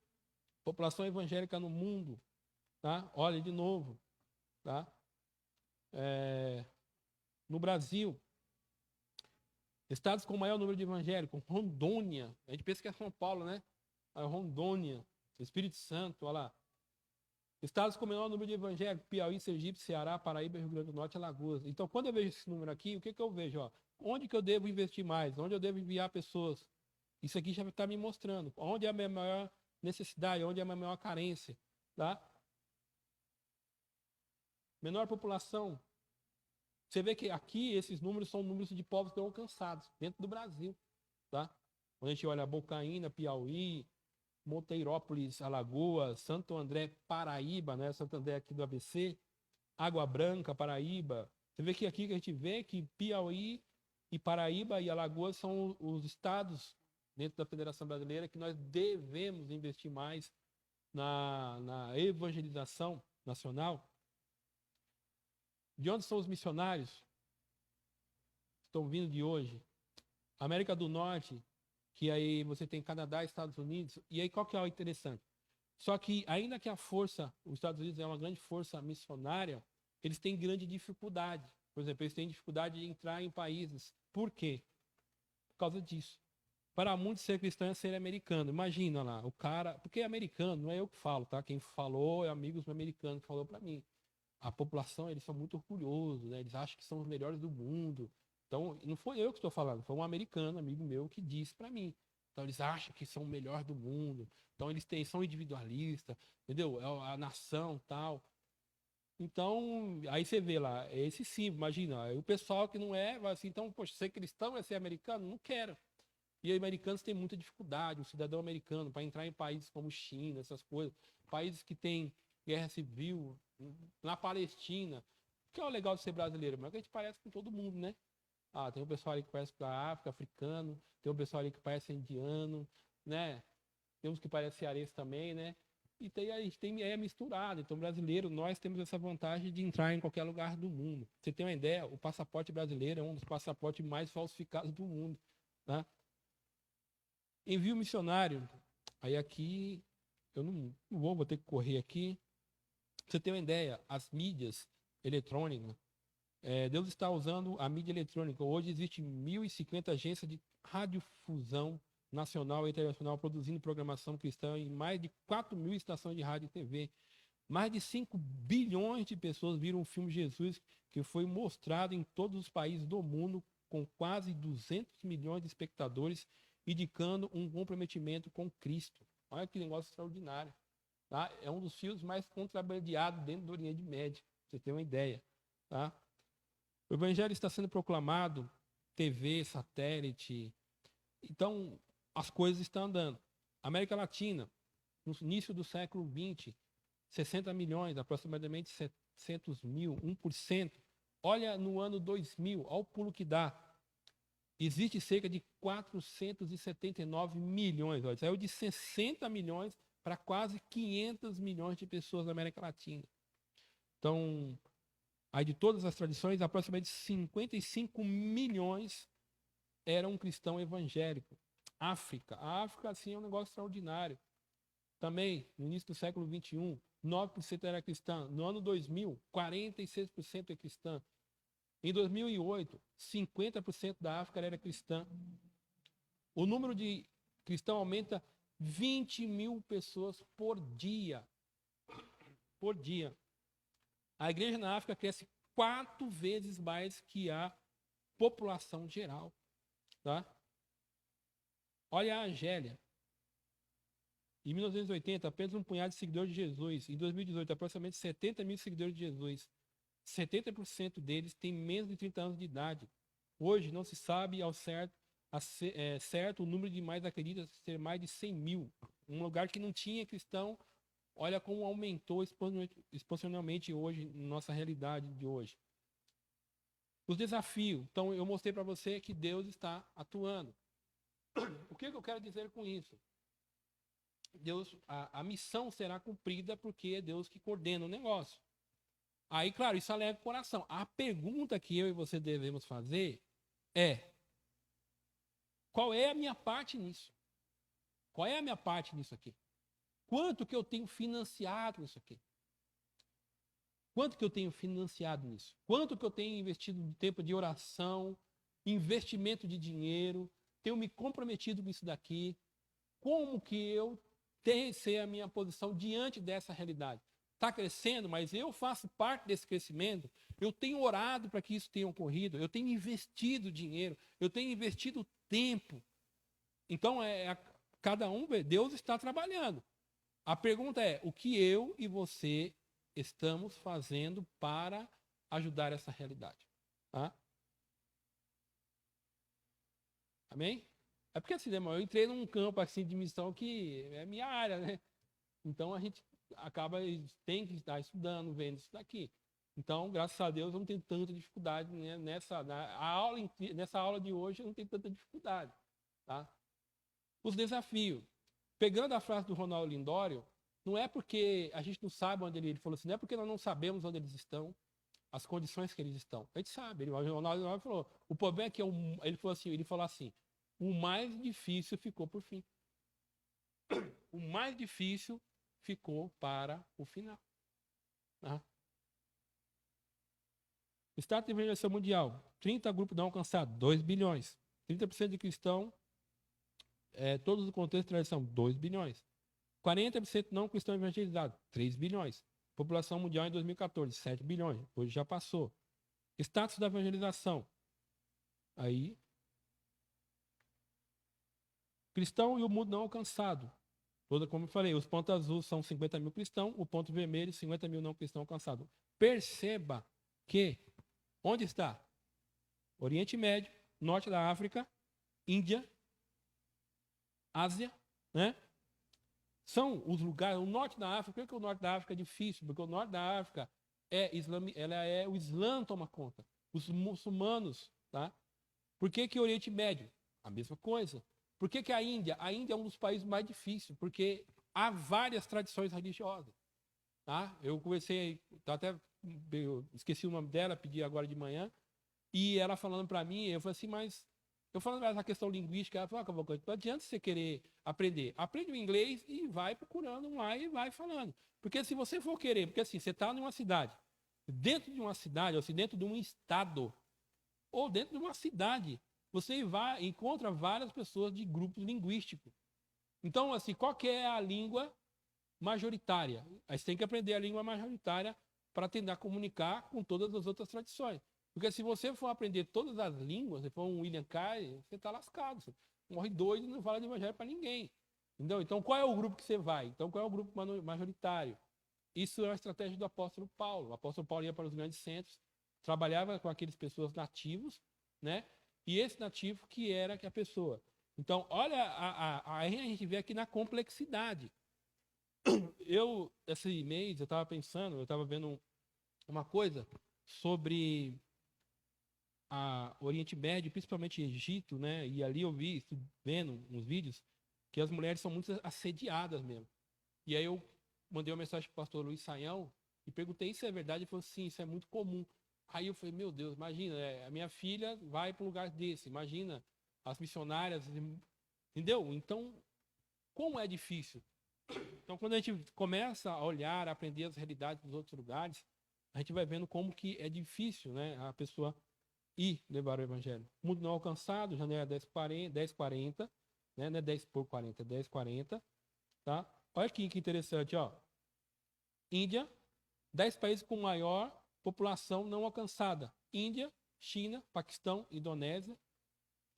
População evangélica no mundo. Tá? Olha de novo. Tá? No Brasil, estados com maior número de evangélicos, Rondônia, a gente pensa que é São Paulo, né? Rondônia, Espírito Santo, olha lá. Estados com menor número de evangélicos, Piauí, Sergipe, Ceará, Paraíba, Rio Grande do Norte e Alagoas. Então, quando eu vejo esse número aqui, o que eu vejo? Ó? Onde que eu devo investir mais? Onde eu devo enviar pessoas? Isso aqui já está me mostrando. Onde é a minha maior necessidade? Onde é a minha maior carência? Tá? Menor população. Você vê que aqui esses números são números de povos não alcançados dentro do Brasil. Tá? Quando a gente olha Bocaína, Piauí, Monteirópolis, Alagoas, Santo André, Paraíba, né? Santo André aqui do ABC, Água Branca, Paraíba. Você vê que aqui que a gente vê que Piauí e Paraíba e Alagoas são os estados dentro da Federação Brasileira que nós devemos investir mais na evangelização nacional. De onde são os missionários que estão vindo de hoje? América do Norte, que aí você tem Canadá, Estados Unidos, e aí qual que é o interessante? Só que ainda que os Estados Unidos é uma grande força missionária, eles têm grande dificuldade. Por exemplo, eles têm dificuldade de entrar em países. Por quê? Por causa disso. Para muitos, ser cristão é ser americano. Imagina lá, o cara... Porque é americano, não é eu que falo, tá? Quem falou é amigos americanos que falou para mim. A população, eles são muito orgulhosos, né? Eles acham que são os melhores do mundo. Então, não foi eu que estou falando, foi um americano, amigo meu, que disse para mim. Então, eles acham que são o melhor do mundo. Então, são individualistas, entendeu? É a nação, tal. Então, aí você vê lá, é esse símbolo, imagina. Aí o pessoal que não vai assim, então, poxa, ser cristão é ser americano? Não quero. E americanos têm muita dificuldade, o cidadão americano, para entrar em países como China, essas coisas. Países que têm guerra civil, na Palestina. O que é o legal de ser brasileiro? Mas a gente parece com todo mundo, né? Tem um pessoal ali que parece com a África, africano, tem um pessoal ali que parece indiano, né? tem uns que parecem cearense também, né? E a gente tem misturado. Então, brasileiro, nós temos essa vantagem de entrar em qualquer lugar do mundo. Você tem uma ideia? O passaporte brasileiro é um dos passaportes mais falsificados do mundo, tá? Envio missionário. Aí aqui, eu não vou ter que correr aqui. Pra você ter uma ideia, as mídias eletrônicas, Deus está usando a mídia eletrônica. Hoje existe 1.050 agências de radiodifusão nacional e internacional produzindo programação cristã em mais de 4.000 estações de rádio e TV. Mais de 5 bilhões de pessoas viram o filme Jesus, que foi mostrado em todos os países do mundo, com quase 200 milhões de espectadores, indicando um comprometimento com Cristo. Olha que negócio extraordinário. Tá? É um dos filmes mais contrabandeados dentro do Oriente Médio, pra você ter uma ideia. Tá? O evangelho está sendo proclamado, TV, satélite. Então, as coisas estão andando. América Latina, no início do século XX, 60 milhões, aproximadamente 700 mil, 1%. Olha no ano 2000, olha o pulo que dá. Existe cerca de 479 milhões. Olha, saiu de 60 milhões para quase 500 milhões de pessoas na América Latina. Então, aí de todas as tradições, aproximadamente 55 milhões eram cristãos evangélicos. África. A África, assim, é um negócio extraordinário. Também, no início do século XXI, 9% era cristã. No ano 2000, 46% é cristã. Em 2008, 50% da África era cristã. O número de cristãos aumenta 20 mil pessoas por dia. Por dia. A igreja na África cresce 4 vezes mais que a população geral. Tá? Olha a Argélia. Em 1980, apenas um punhado de seguidores de Jesus. Em 2018, aproximadamente 70 mil seguidores de Jesus. 70% deles têm menos de 30 anos de idade. Hoje não se sabe ao certo, certo o número de mais acredita ser mais de 100 mil. Um lugar que não tinha cristão, olha como aumentou exponencialmente hoje, na nossa realidade de hoje. Os desafios. Então, eu mostrei para você que Deus está atuando. O que eu quero dizer com isso? A missão será cumprida porque é Deus que coordena o negócio. Aí, claro, isso alega o coração. A pergunta que eu e você devemos fazer é: qual é a minha parte nisso? Qual é a minha parte nisso aqui? Quanto que eu tenho financiado nisso aqui? Quanto que eu tenho financiado nisso? Quanto que eu tenho investido de tempo de oração, investimento de dinheiro, tenho me comprometido com isso daqui? Como que eu tenho que ser a minha posição diante dessa realidade? Está crescendo, mas eu faço parte desse crescimento. Eu tenho orado para que isso tenha ocorrido. Eu tenho investido dinheiro. Eu tenho investido tempo. Então, cada um, Deus está trabalhando. A pergunta é: o que eu e você estamos fazendo para ajudar essa realidade? Tá? Amém? É porque assim, né, eu entrei num campo assim, de missão que é minha área, né? Então, a gente tem que estar estudando, vendo isso daqui. Então, graças a Deus, eu não tenho tanta dificuldade, né? Nessa aula de hoje, eu não tenho tanta dificuldade. Tá? Os desafios. Pegando a frase do Ronaldo Lindório, não é porque a gente não sabe onde ele falou assim, não é porque nós não sabemos onde eles estão, as condições que eles estão. A gente sabe. O Ronaldo Lindório falou, o problema é que ele falou assim, o mais difícil ficou por fim. O mais difícil ficou para o final. Tá? Estado de evangelização mundial, 30 grupos não alcançados, 2 bilhões. 30% de cristão, todos os contextos de tradição, 2 bilhões. 40% não cristão evangelizado, 3 bilhões. População mundial em 2014, 7 bilhões. Hoje já passou. Status da evangelização. Aí. Cristão e o mundo não alcançado. Como eu falei, os pontos azuis são 50 mil cristãos, o ponto vermelho, 50 mil não cristãos alcançados. Perceba que, onde está? Oriente Médio, Norte da África, Índia, Ásia, né? São os lugares, o Norte da África, por que o Norte da África é difícil? Porque o Norte da África o Islã toma conta, os muçulmanos, tá? Por que o Oriente Médio? A mesma coisa. Por que a Índia? A Índia é um dos países mais difíceis, porque há várias tradições religiosas. Tá? Eu conversei, eu esqueci o nome dela, pedi agora de manhã, e ela falando para mim, eu falei assim, mas eu falando dessa questão linguística, ela falou, não adianta você querer aprender. Aprende o inglês e vai procurando lá e vai falando. Porque se você for querer, porque assim, você está numa cidade, dentro de uma cidade, ou se dentro de um estado, ou dentro de uma cidade, você vai encontra várias pessoas de grupos linguísticos. Então, assim, qual que é a língua majoritária? Aí você tem que aprender a língua majoritária para tentar comunicar com todas as outras tradições. Porque se você for aprender todas as línguas, se for um William Carey, você está lascado. Você morre doido e não fala de evangelho para ninguém. Entendeu? Então, qual é o grupo que você vai? Então, qual é o grupo majoritário? Isso é a estratégia do apóstolo Paulo. O apóstolo Paulo ia para os grandes centros, trabalhava com aquelas pessoas nativos, né? E esse nativo que era que a pessoa. Então, olha, aí a gente vê aqui na complexidade. Esse mês, eu estava pensando, eu estava vendo uma coisa sobre a Oriente Médio, principalmente Egito, né? E ali eu vi, vendo uns vídeos, que as mulheres são muito assediadas mesmo. E aí eu mandei uma mensagem para o pastor Luiz Saião e perguntei se é verdade. Ele falou, sim, isso é muito comum. Aí eu falei, meu Deus, imagina, a minha filha vai para um lugar desse, imagina as missionárias, entendeu? Então, como é difícil. Então, quando a gente começa a olhar, a aprender as realidades dos outros lugares, a gente vai vendo como que é difícil, né, a pessoa ir levar o evangelho. Mundo não alcançado, janeiro 10:40, né, não é 10 por 40, 10:40, tá? Olha aqui que interessante, ó. Índia, 10 países com maior população não alcançada. Índia, China, Paquistão, Indonésia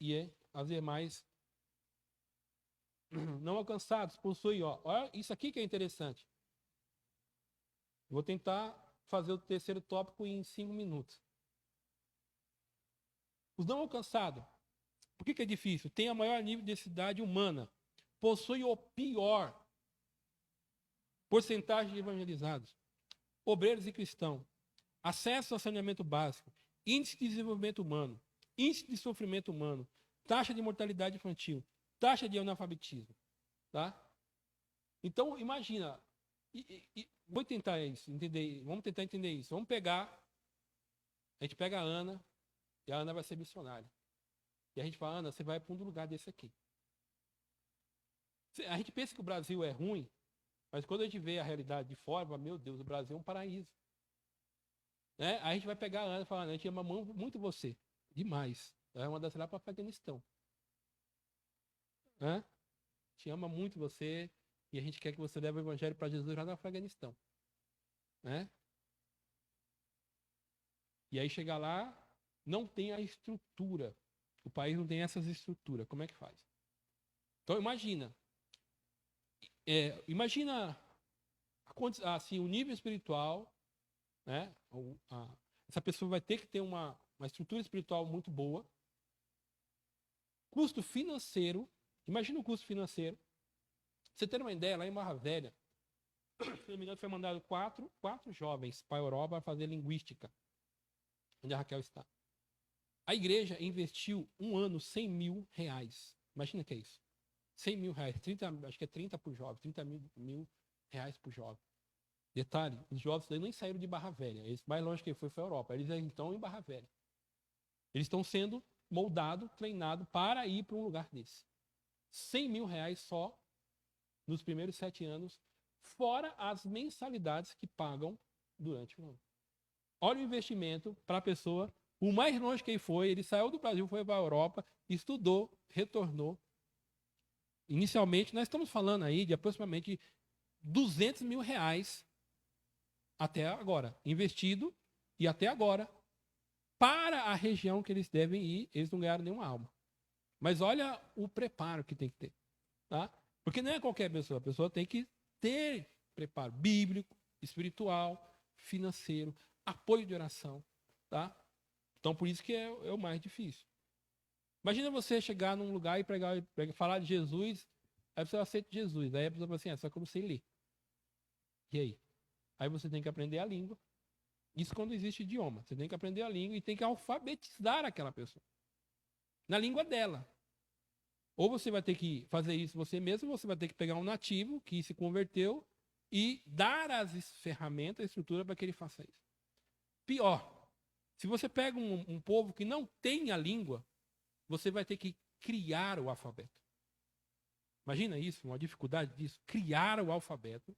e as demais não alcançados possuem, ó. Olha isso aqui que é interessante. Vou tentar fazer o terceiro tópico em 5 minutos. Os não alcançados. Por que é difícil? Tem a maior nível de densidade humana. Possui o pior porcentagem de evangelizados. Obreiros e cristãos. Acesso ao saneamento básico. Índice de desenvolvimento humano. Índice de sofrimento humano. Taxa de mortalidade infantil. Taxa de analfabetismo. Tá? Então, imagina. Vou tentar isso, entender. Vamos tentar entender isso. Vamos pegar. A gente pega a Ana. E a Ana vai ser missionária. E a gente fala, Ana, você vai para um lugar desse aqui. A gente pensa que o Brasil é ruim, mas quando a gente vê a realidade de fora, meu Deus, o Brasil é um paraíso. Né? Aí a gente vai pegar a Ana e falar, a gente ama muito você. Demais. Ela é uma das lá para o Afeganistão. Né? A gente ama muito você e a gente quer que você leve o evangelho para Jesus lá no Afeganistão. Né? E aí chegar lá, não tem a estrutura. O país não tem essas estruturas. Como é que faz? Então imagina. Imagina assim, o nível espiritual, né? Essa pessoa vai ter que ter uma estrutura espiritual muito boa. Custo financeiro. Imagina o custo financeiro. Pra você ter uma ideia, lá em Barra Velha, se não me engano, foi mandado quatro jovens para a Europa fazer linguística, onde a Raquel está. A igreja investiu um ano R$100.000. Imagina que é isso. R$100.000. Acho que é 30 por jovem. 30 mil reais por jovem. Detalhe, os jovens nem saíram de Barra Velha. Eles, mais longe que foi a Europa. Eles estão em Barra Velha. Eles estão sendo moldados, treinados para ir para um lugar desse. R$100.000 só nos primeiros 7 anos, fora as mensalidades que pagam durante o ano. Olha o investimento para a pessoa. O mais longe que ele saiu do Brasil, foi para a Europa, estudou, retornou. Inicialmente, nós estamos falando aí de aproximadamente R$200.000 até agora, investido e até agora, para a região que eles devem ir, eles não ganharam nenhuma alma. Mas olha o preparo que tem que ter. Tá? Porque não é qualquer pessoa, a pessoa tem que ter preparo bíblico, espiritual, financeiro, apoio de oração. Tá? Então, por isso que é o mais difícil. Imagina você chegar num lugar e falar de Jesus, aí você aceita Jesus. Aí a pessoa fala assim, só que eu não sei ler. E aí? Aí você tem que aprender a língua. Isso quando existe idioma. Você tem que aprender a língua e tem que alfabetizar aquela pessoa. Na língua dela. Ou você vai ter que fazer isso você mesmo, ou você vai ter que pegar um nativo que se converteu e dar as ferramentas, a estrutura para que ele faça isso. Pior, se você pega um povo que não tem a língua, você vai ter que criar o alfabeto. Imagina isso, uma dificuldade disso, criar o alfabeto.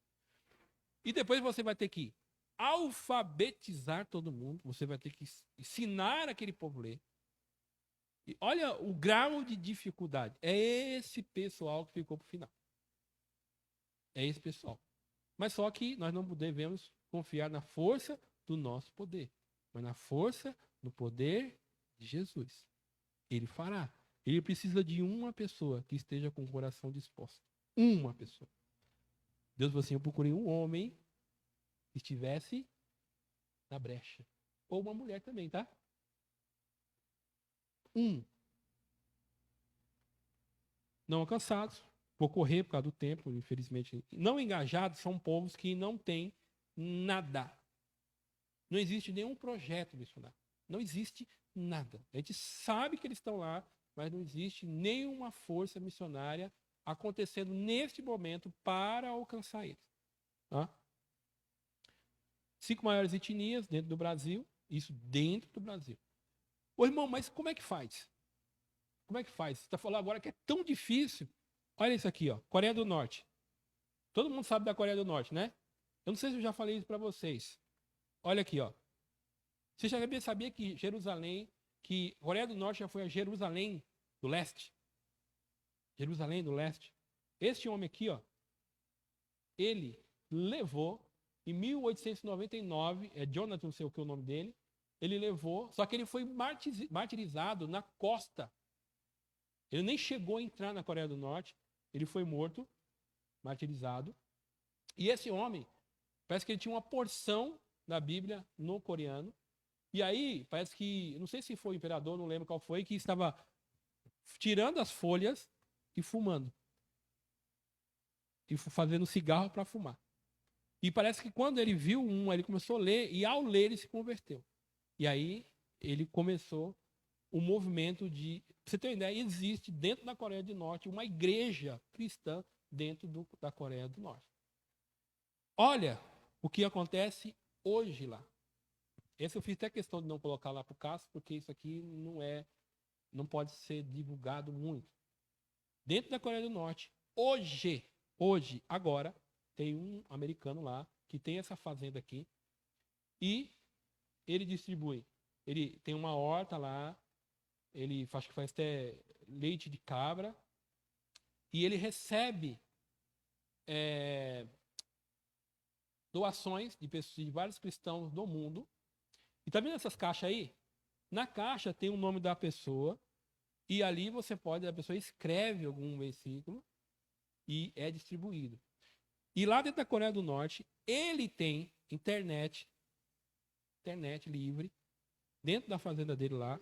E depois você vai ter que alfabetizar todo mundo, você vai ter que ensinar aquele povo a ler. E olha o grau de dificuldade. É esse pessoal que ficou para o final. É esse pessoal. Mas só que nós não devemos confiar na força do nosso poder, mas na força, no poder de Jesus. Ele fará. Ele precisa de uma pessoa que esteja com o coração disposto. Uma pessoa. Deus falou assim, eu procurei um homem que estivesse na brecha. Ou uma mulher também, tá? Não alcançados. Vou correr por causa do tempo, infelizmente. Não engajados são povos que não têm nada. Não existe nenhum projeto missionário. Não existe nada. A gente sabe que eles estão lá, mas não existe nenhuma força missionária acontecendo neste momento para alcançar eles. Tá? 5 maiores etnias dentro do Brasil, isso dentro do Brasil. Ô irmão, mas como é que faz? Como é que faz? Você está falando agora que é tão difícil. Olha isso aqui, ó, Coreia do Norte. Todo mundo sabe da Coreia do Norte, né? Eu não sei se eu já falei isso para vocês. Olha aqui, ó. Você já sabia que que Coreia do Norte já foi a Jerusalém do Leste? Jerusalém do Leste. Este homem aqui, ó, ele levou em 1899, é Jonathan, não sei o que é o nome dele, ele levou, só que ele foi martirizado na costa. Ele nem chegou a entrar na Coreia do Norte, ele foi morto, martirizado. E esse homem, parece que ele tinha uma porção da Bíblia no coreano. E aí, parece que, não sei se foi o imperador, não lembro qual foi, que estava tirando as folhas e fumando. E fazendo cigarro para fumar. E parece que quando ele viu ele começou a ler, e ao ler ele se converteu. E aí ele começou o movimento de... Pra você ter uma ideia, existe dentro da Coreia do Norte uma igreja cristã dentro da Coreia do Norte. Olha o que acontece hoje lá. Esse eu fiz até questão de não colocar lá para o Cássio, porque isso aqui não pode ser divulgado muito. Dentro da Coreia do Norte, hoje, agora, tem um americano lá que tem essa fazenda aqui e ele distribui. Ele tem uma horta lá, ele acho que faz até leite de cabra e ele recebe doações de pessoas, de vários cristãos do mundo. E tá vendo essas caixas aí? Na caixa tem o nome da pessoa e ali a pessoa escreve algum versículo e é distribuído. E lá dentro da Coreia do Norte, ele tem internet livre, dentro da fazenda dele lá,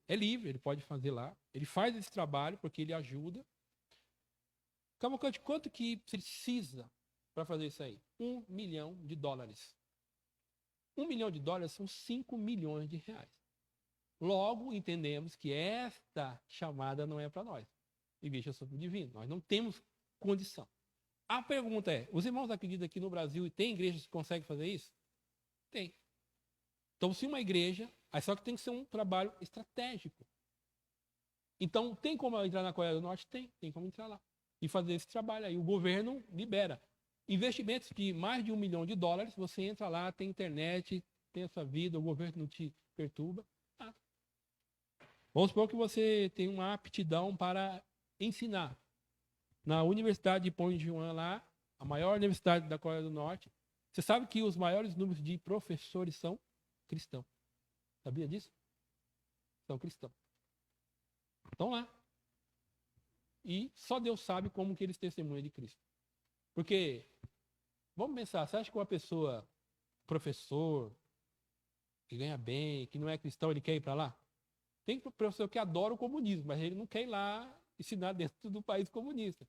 é livre, ele pode fazer lá, ele faz esse trabalho porque ele ajuda. Cavalcante, quanto que precisa para fazer isso aí? $1 milhão. $1 milhão são 5 milhões de reais. Logo, entendemos que esta chamada não é para nós. Igreja sobre o divino. Nós não temos condição. A pergunta é, os irmãos acreditam que no Brasil tem igrejas que conseguem fazer isso? Tem. Então, se uma igreja, aí só que tem que ser um trabalho estratégico. Então, tem como entrar na Coreia do Norte? Tem como entrar lá. E fazer esse trabalho aí. O governo libera. Investimentos de mais de $1 milhão, você entra lá, tem internet, tem a sua vida, o governo não te perturba. Ah. Vamos supor que você tem uma aptidão para ensinar. Na Universidade de Ponjuan lá, a maior universidade da Coreia do Norte, você sabe que os maiores números de professores são cristãos. Sabia disso? São cristãos. Estão lá. E só Deus sabe como que eles testemunham de Cristo. Porque, vamos pensar, você acha que uma pessoa, professor, que ganha bem, que não é cristão, ele quer ir para lá? Tem professor que adora o comunismo, mas ele não quer ir lá ensinar dentro do país comunista.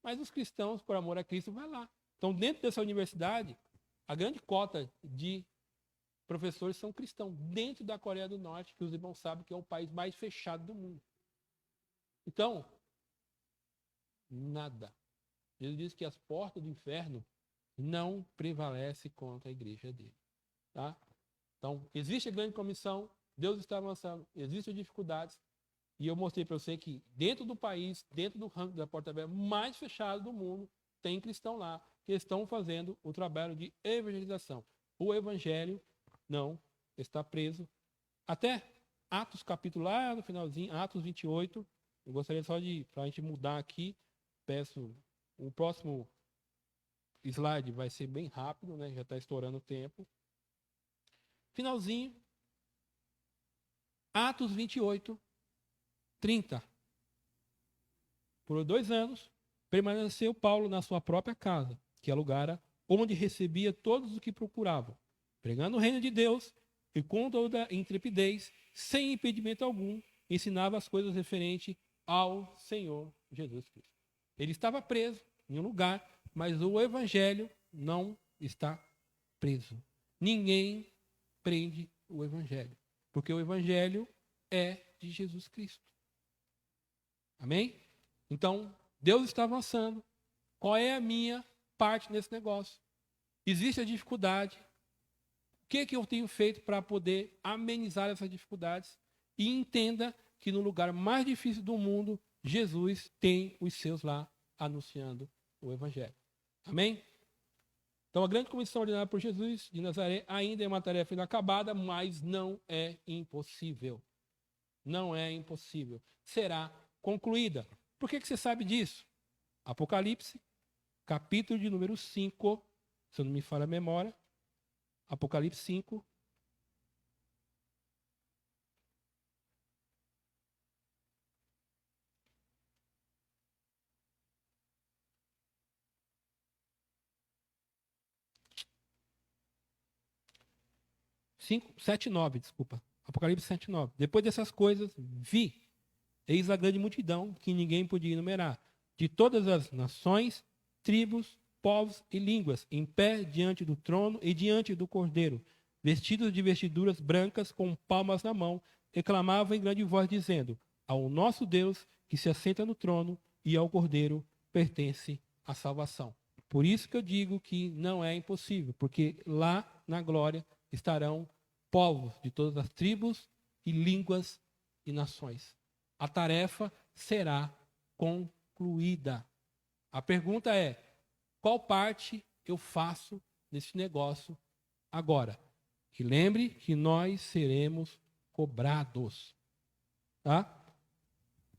Mas os cristãos, por amor a Cristo, vão lá. Então, dentro dessa universidade, a grande cota de professores são cristãos, dentro da Coreia do Norte, que os irmãos sabem que é o país mais fechado do mundo. Então, nada. Jesus disse que as portas do inferno não prevalecem contra a igreja dele. Tá? Então, existe a grande comissão, Deus está avançando, existem dificuldades, e eu mostrei para você que dentro do país, dentro do ranking da porta aberta mais fechado do mundo, tem cristão lá que estão fazendo o trabalho de evangelização. O evangelho não está preso. Até Atos capítulo lá no finalzinho, Atos 28, eu gostaria só de, para a gente mudar aqui, peço, o próximo slide vai ser bem rápido, né? Já está estourando o tempo. Finalzinho, Atos 28, 30. Por 2 anos, permaneceu Paulo na sua própria casa, que alugara, onde recebia todos os que procuravam, pregando o reino de Deus e com toda intrepidez, sem impedimento algum, ensinava as coisas referentes ao Senhor Jesus Cristo. Ele estava preso em um lugar, mas o evangelho não está preso. Ninguém prende o evangelho, porque o evangelho é de Jesus Cristo. Amém? Então, Deus está avançando. Qual é a minha parte nesse negócio? Existe a dificuldade. O que eu tenho feito para poder amenizar essas dificuldades? E entenda que no lugar mais difícil do mundo, Jesus tem os seus lá anunciando o evangelho. Amém? Então, a grande comissão ordenada por Jesus de Nazaré ainda é uma tarefa inacabada, mas não é impossível. Não é impossível. Será concluída. Por que você sabe disso? Apocalipse, capítulo de número 5, se eu não me falha a memória. Apocalipse 5. Sete, 9, desculpa. Apocalipse 7, 9. Depois dessas coisas, vi, eis a grande multidão, que ninguém podia enumerar, de todas as nações, tribos, povos e línguas, em pé diante do trono e diante do Cordeiro, vestidos de vestiduras brancas, com palmas na mão, e clamavam em grande voz, dizendo: ao nosso Deus, que se assenta no trono, e ao Cordeiro pertence a salvação. Por isso que eu digo que não é impossível, porque lá na glória estarão povos de todas as tribos e línguas e nações. A tarefa será concluída. A pergunta é: qual parte eu faço nesse negócio agora? E lembre que nós seremos cobrados. Tá?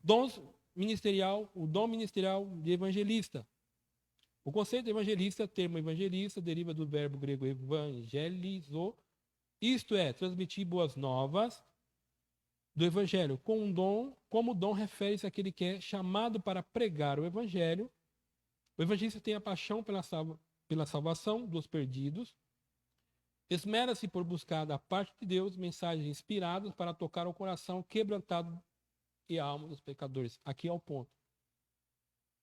Dons ministerial, o dom ministerial de evangelista. O conceito de evangelista, termo evangelista, deriva do verbo grego evangelizo, isto é, transmitir boas novas do evangelho com um dom, como o dom refere-se àquele que é chamado para pregar o evangelho. O evangelista tem a paixão pela salvação dos perdidos, esmera-se por buscar da parte de Deus mensagens inspiradas para tocar o coração quebrantado e a alma dos pecadores. Aqui é o ponto.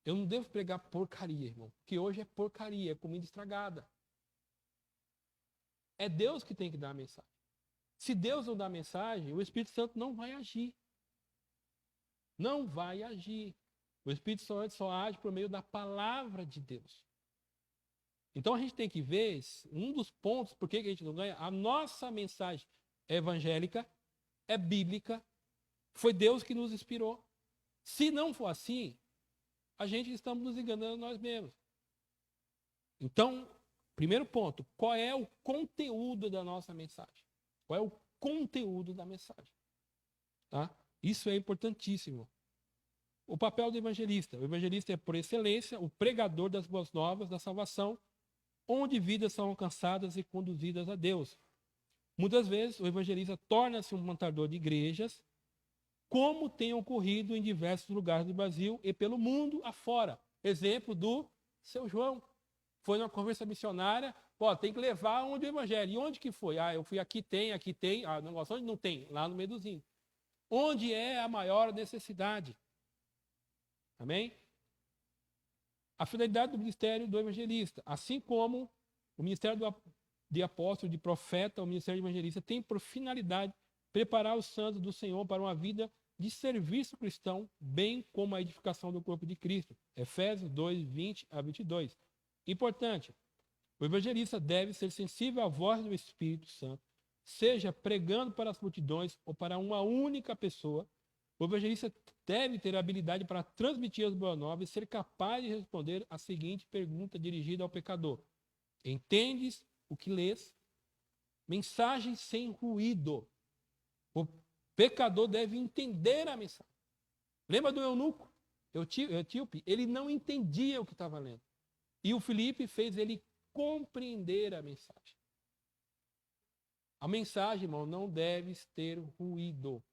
Eu não devo pregar porcaria, irmão, porque hoje é porcaria, é comida estragada. É Deus que tem que dar a mensagem. Se Deus não dá a mensagem, o Espírito Santo não vai agir. Não vai agir. O Espírito Santo só age por meio da palavra de Deus. Então a gente tem que ver um dos pontos por que a gente não ganha. A nossa mensagem é evangélica, é bíblica, foi Deus que nos inspirou. Se não for assim, a gente estamos nos enganando nós mesmos. Então, primeiro ponto, qual é o conteúdo da nossa mensagem? Qual é o conteúdo da mensagem? Tá? Isso é importantíssimo. O papel do evangelista. O evangelista é, por excelência, o pregador das boas novas da salvação, onde vidas são alcançadas e conduzidas a Deus. Muitas vezes, o evangelista torna-se um plantador de igrejas, como tem ocorrido em diversos lugares do Brasil e pelo mundo afora. Exemplo do seu João. Foi numa conversa missionária, tem que levar onde o evangelho. E onde que foi? Eu fui aqui tem. Negócio onde não tem? Lá no meio dos índios. Onde é a maior necessidade? Amém? A finalidade do ministério do evangelista, assim como o ministério de apóstolo, de profeta, o ministério de evangelista, tem por finalidade preparar os santos do Senhor para uma vida de serviço cristão, bem como a edificação do corpo de Cristo. Efésios 2, 20 a 22. Importante, o evangelista deve ser sensível à voz do Espírito Santo, seja pregando para as multidões ou para uma única pessoa. O evangelista deve ter habilidade para transmitir as boas novas e ser capaz de responder a seguinte pergunta dirigida ao pecador: entendes o que lês? Mensagem sem ruído. O pecador deve entender a mensagem. Lembra do eunuco? Etíope? Ele não entendia o que estava lendo. E o Filipe fez ele compreender a mensagem. A mensagem, irmão, não deve ter ruído.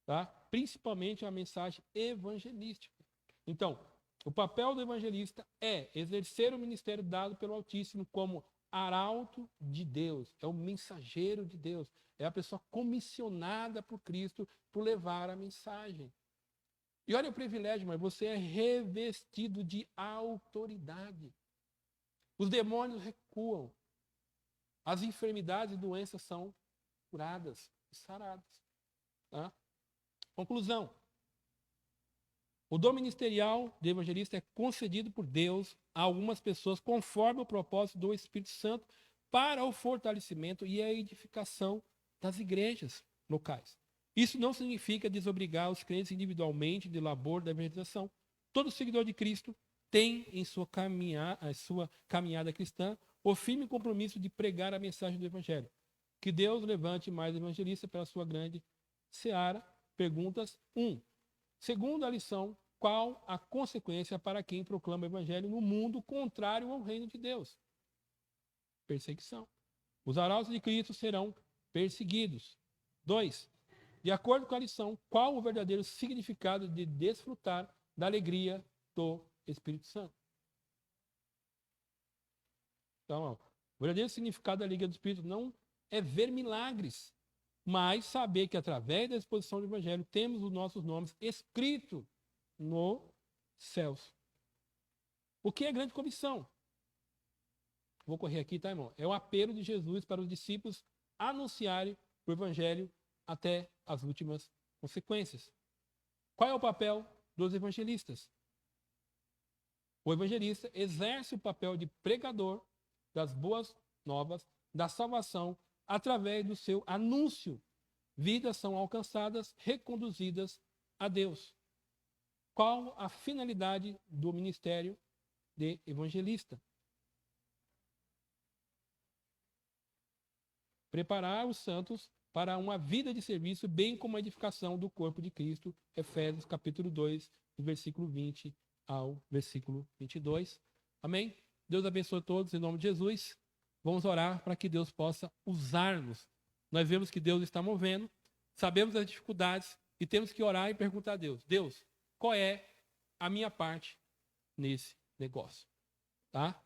Tá? Principalmente a mensagem evangelística. Então, o papel do evangelista é exercer o ministério dado pelo Altíssimo como arauto de Deus, é o mensageiro de Deus, é a pessoa comissionada por Cristo por levar a mensagem. E olha o privilégio, mas você é revestido de autoridade. Os demônios recuam. As enfermidades e doenças são curadas e saradas. Tá? Conclusão. O dom ministerial de evangelista é concedido por Deus a algumas pessoas conforme o propósito do Espírito Santo para o fortalecimento e a edificação das igrejas locais. Isso não significa desobrigar os crentes individualmente do labor da evangelização. Todo seguidor de Cristo tem em sua caminhada cristã o firme compromisso de pregar a mensagem do Evangelho. Que Deus levante mais evangelistas para a sua grande seara. Perguntas 1. Segunda lição, qual a consequência para quem proclama o Evangelho no mundo contrário ao reino de Deus? Perseguição. Os arautos de Cristo serão perseguidos. 2. De acordo com a lição, qual o verdadeiro significado de desfrutar da alegria do Espírito Santo? Então, o verdadeiro significado da alegria do Espírito não é ver milagres, mas saber que através da exposição do Evangelho temos os nossos nomes escritos nos céus. O que é a grande comissão? Vou correr aqui, tá, irmão? É o apelo de Jesus para os discípulos anunciarem o Evangelho até as últimas consequências. Qual é o papel dos evangelistas? O evangelista exerce o papel de pregador das boas novas, da salvação, através do seu anúncio. Vidas são alcançadas, reconduzidas a Deus. Qual a finalidade do ministério de evangelista? Preparar os santos para uma vida de serviço, bem como a edificação do corpo de Cristo. Efésios capítulo 2, do versículo 20 ao versículo 22. Amém? Deus abençoe todos em nome de Jesus. Vamos orar para que Deus possa usar-nos. Nós vemos que Deus está movendo, sabemos as dificuldades e temos que orar e perguntar a Deus: Deus, qual é a minha parte nesse negócio? Tá?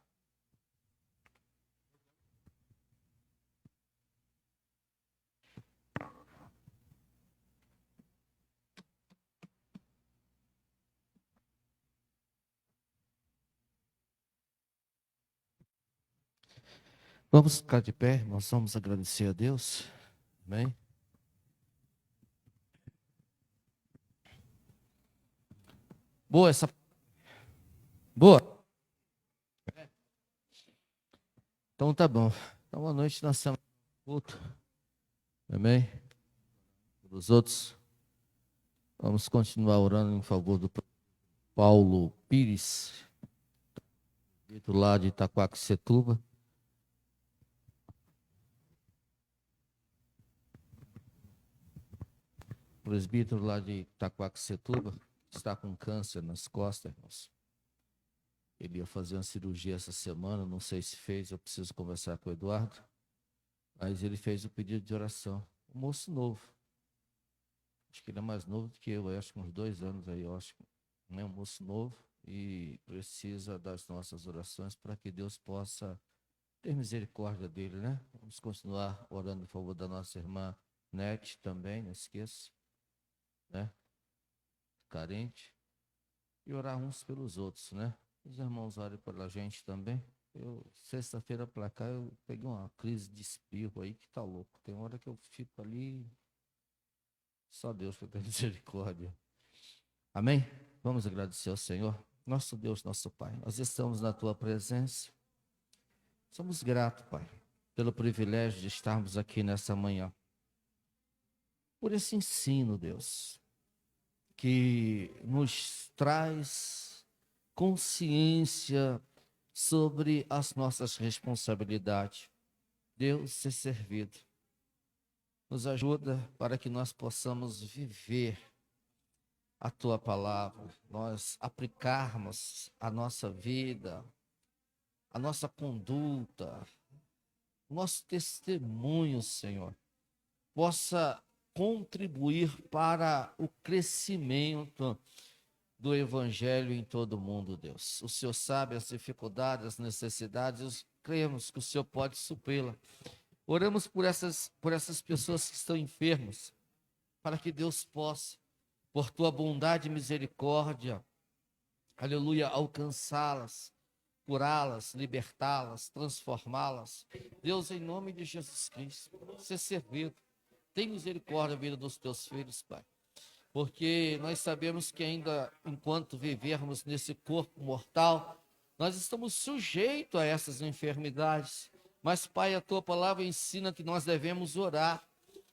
Vamos ficar de pé, nós vamos agradecer a Deus. Amém? Boa essa. Boa? Então tá bom. Então à noite nós estamos no culto. Amém? Os outros. Vamos continuar orando em favor do Paulo Pires, lá de Itaquaquecetuba. Presbítero lá de Itaquaquecetuba está com câncer nas costas, irmãos. Ele ia fazer uma cirurgia essa semana, não sei se fez, eu preciso conversar com o Eduardo. Mas ele fez o pedido de oração. Um moço novo. Acho que ele é mais novo do que eu acho que uns 2 anos aí, eu acho. É um moço novo e precisa das nossas orações para que Deus possa ter misericórdia dele, né? Vamos continuar orando em favor da nossa irmã Nete também, não esqueça, né? Carente. E orar uns pelos outros, né? Os irmãos orem pela gente também. Sexta-feira para cá, eu peguei uma crise de espirro aí que tá louco. Tem hora que eu fico ali, Só Deus para ter misericórdia. Amém? Vamos agradecer ao Senhor. Nosso Deus, nosso Pai, nós estamos na Tua presença. Somos gratos, Pai, pelo privilégio de estarmos aqui nessa manhã. Por esse ensino, Deus, que nos traz consciência sobre as nossas responsabilidades. Deus, ser servido. Nos ajuda para que nós possamos viver a Tua palavra, nós aplicarmos a nossa vida, a nossa conduta, o nosso testemunho, Senhor, possa contribuir para o crescimento do Evangelho em todo o mundo, Deus. O Senhor sabe as dificuldades, as necessidades, cremos que o Senhor pode supri-la. Oramos por essas pessoas que estão enfermas, para que Deus possa, por Tua bondade e misericórdia, aleluia, alcançá-las, curá-las, libertá-las, transformá-las. Deus, em nome de Jesus Cristo, ser servido. Tem misericórdia da vida dos Teus filhos, Pai. Porque nós sabemos que ainda, enquanto vivermos nesse corpo mortal, nós estamos sujeitos a essas enfermidades. Mas, Pai, a Tua palavra ensina que nós devemos orar.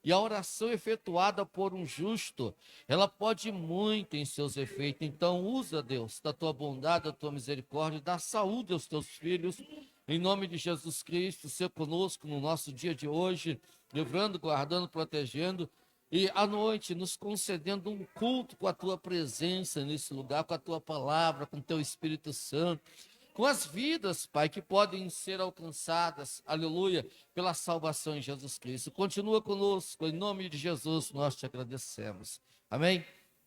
E a oração efetuada por um justo, ela pode muito em seus efeitos. Então, usa, Deus, da Tua bondade, da Tua misericórdia, dá saúde aos Teus filhos. Em nome de Jesus Cristo, ser conosco no nosso dia de hoje, livrando, guardando, protegendo. E à noite, nos concedendo um culto com a Tua presença nesse lugar, com a Tua palavra, com o Teu Espírito Santo. Com as vidas, Pai, que podem ser alcançadas, aleluia, pela salvação em Jesus Cristo. Continua conosco, em nome de Jesus, nós te agradecemos. Amém?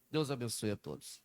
Deus abençoe a todos.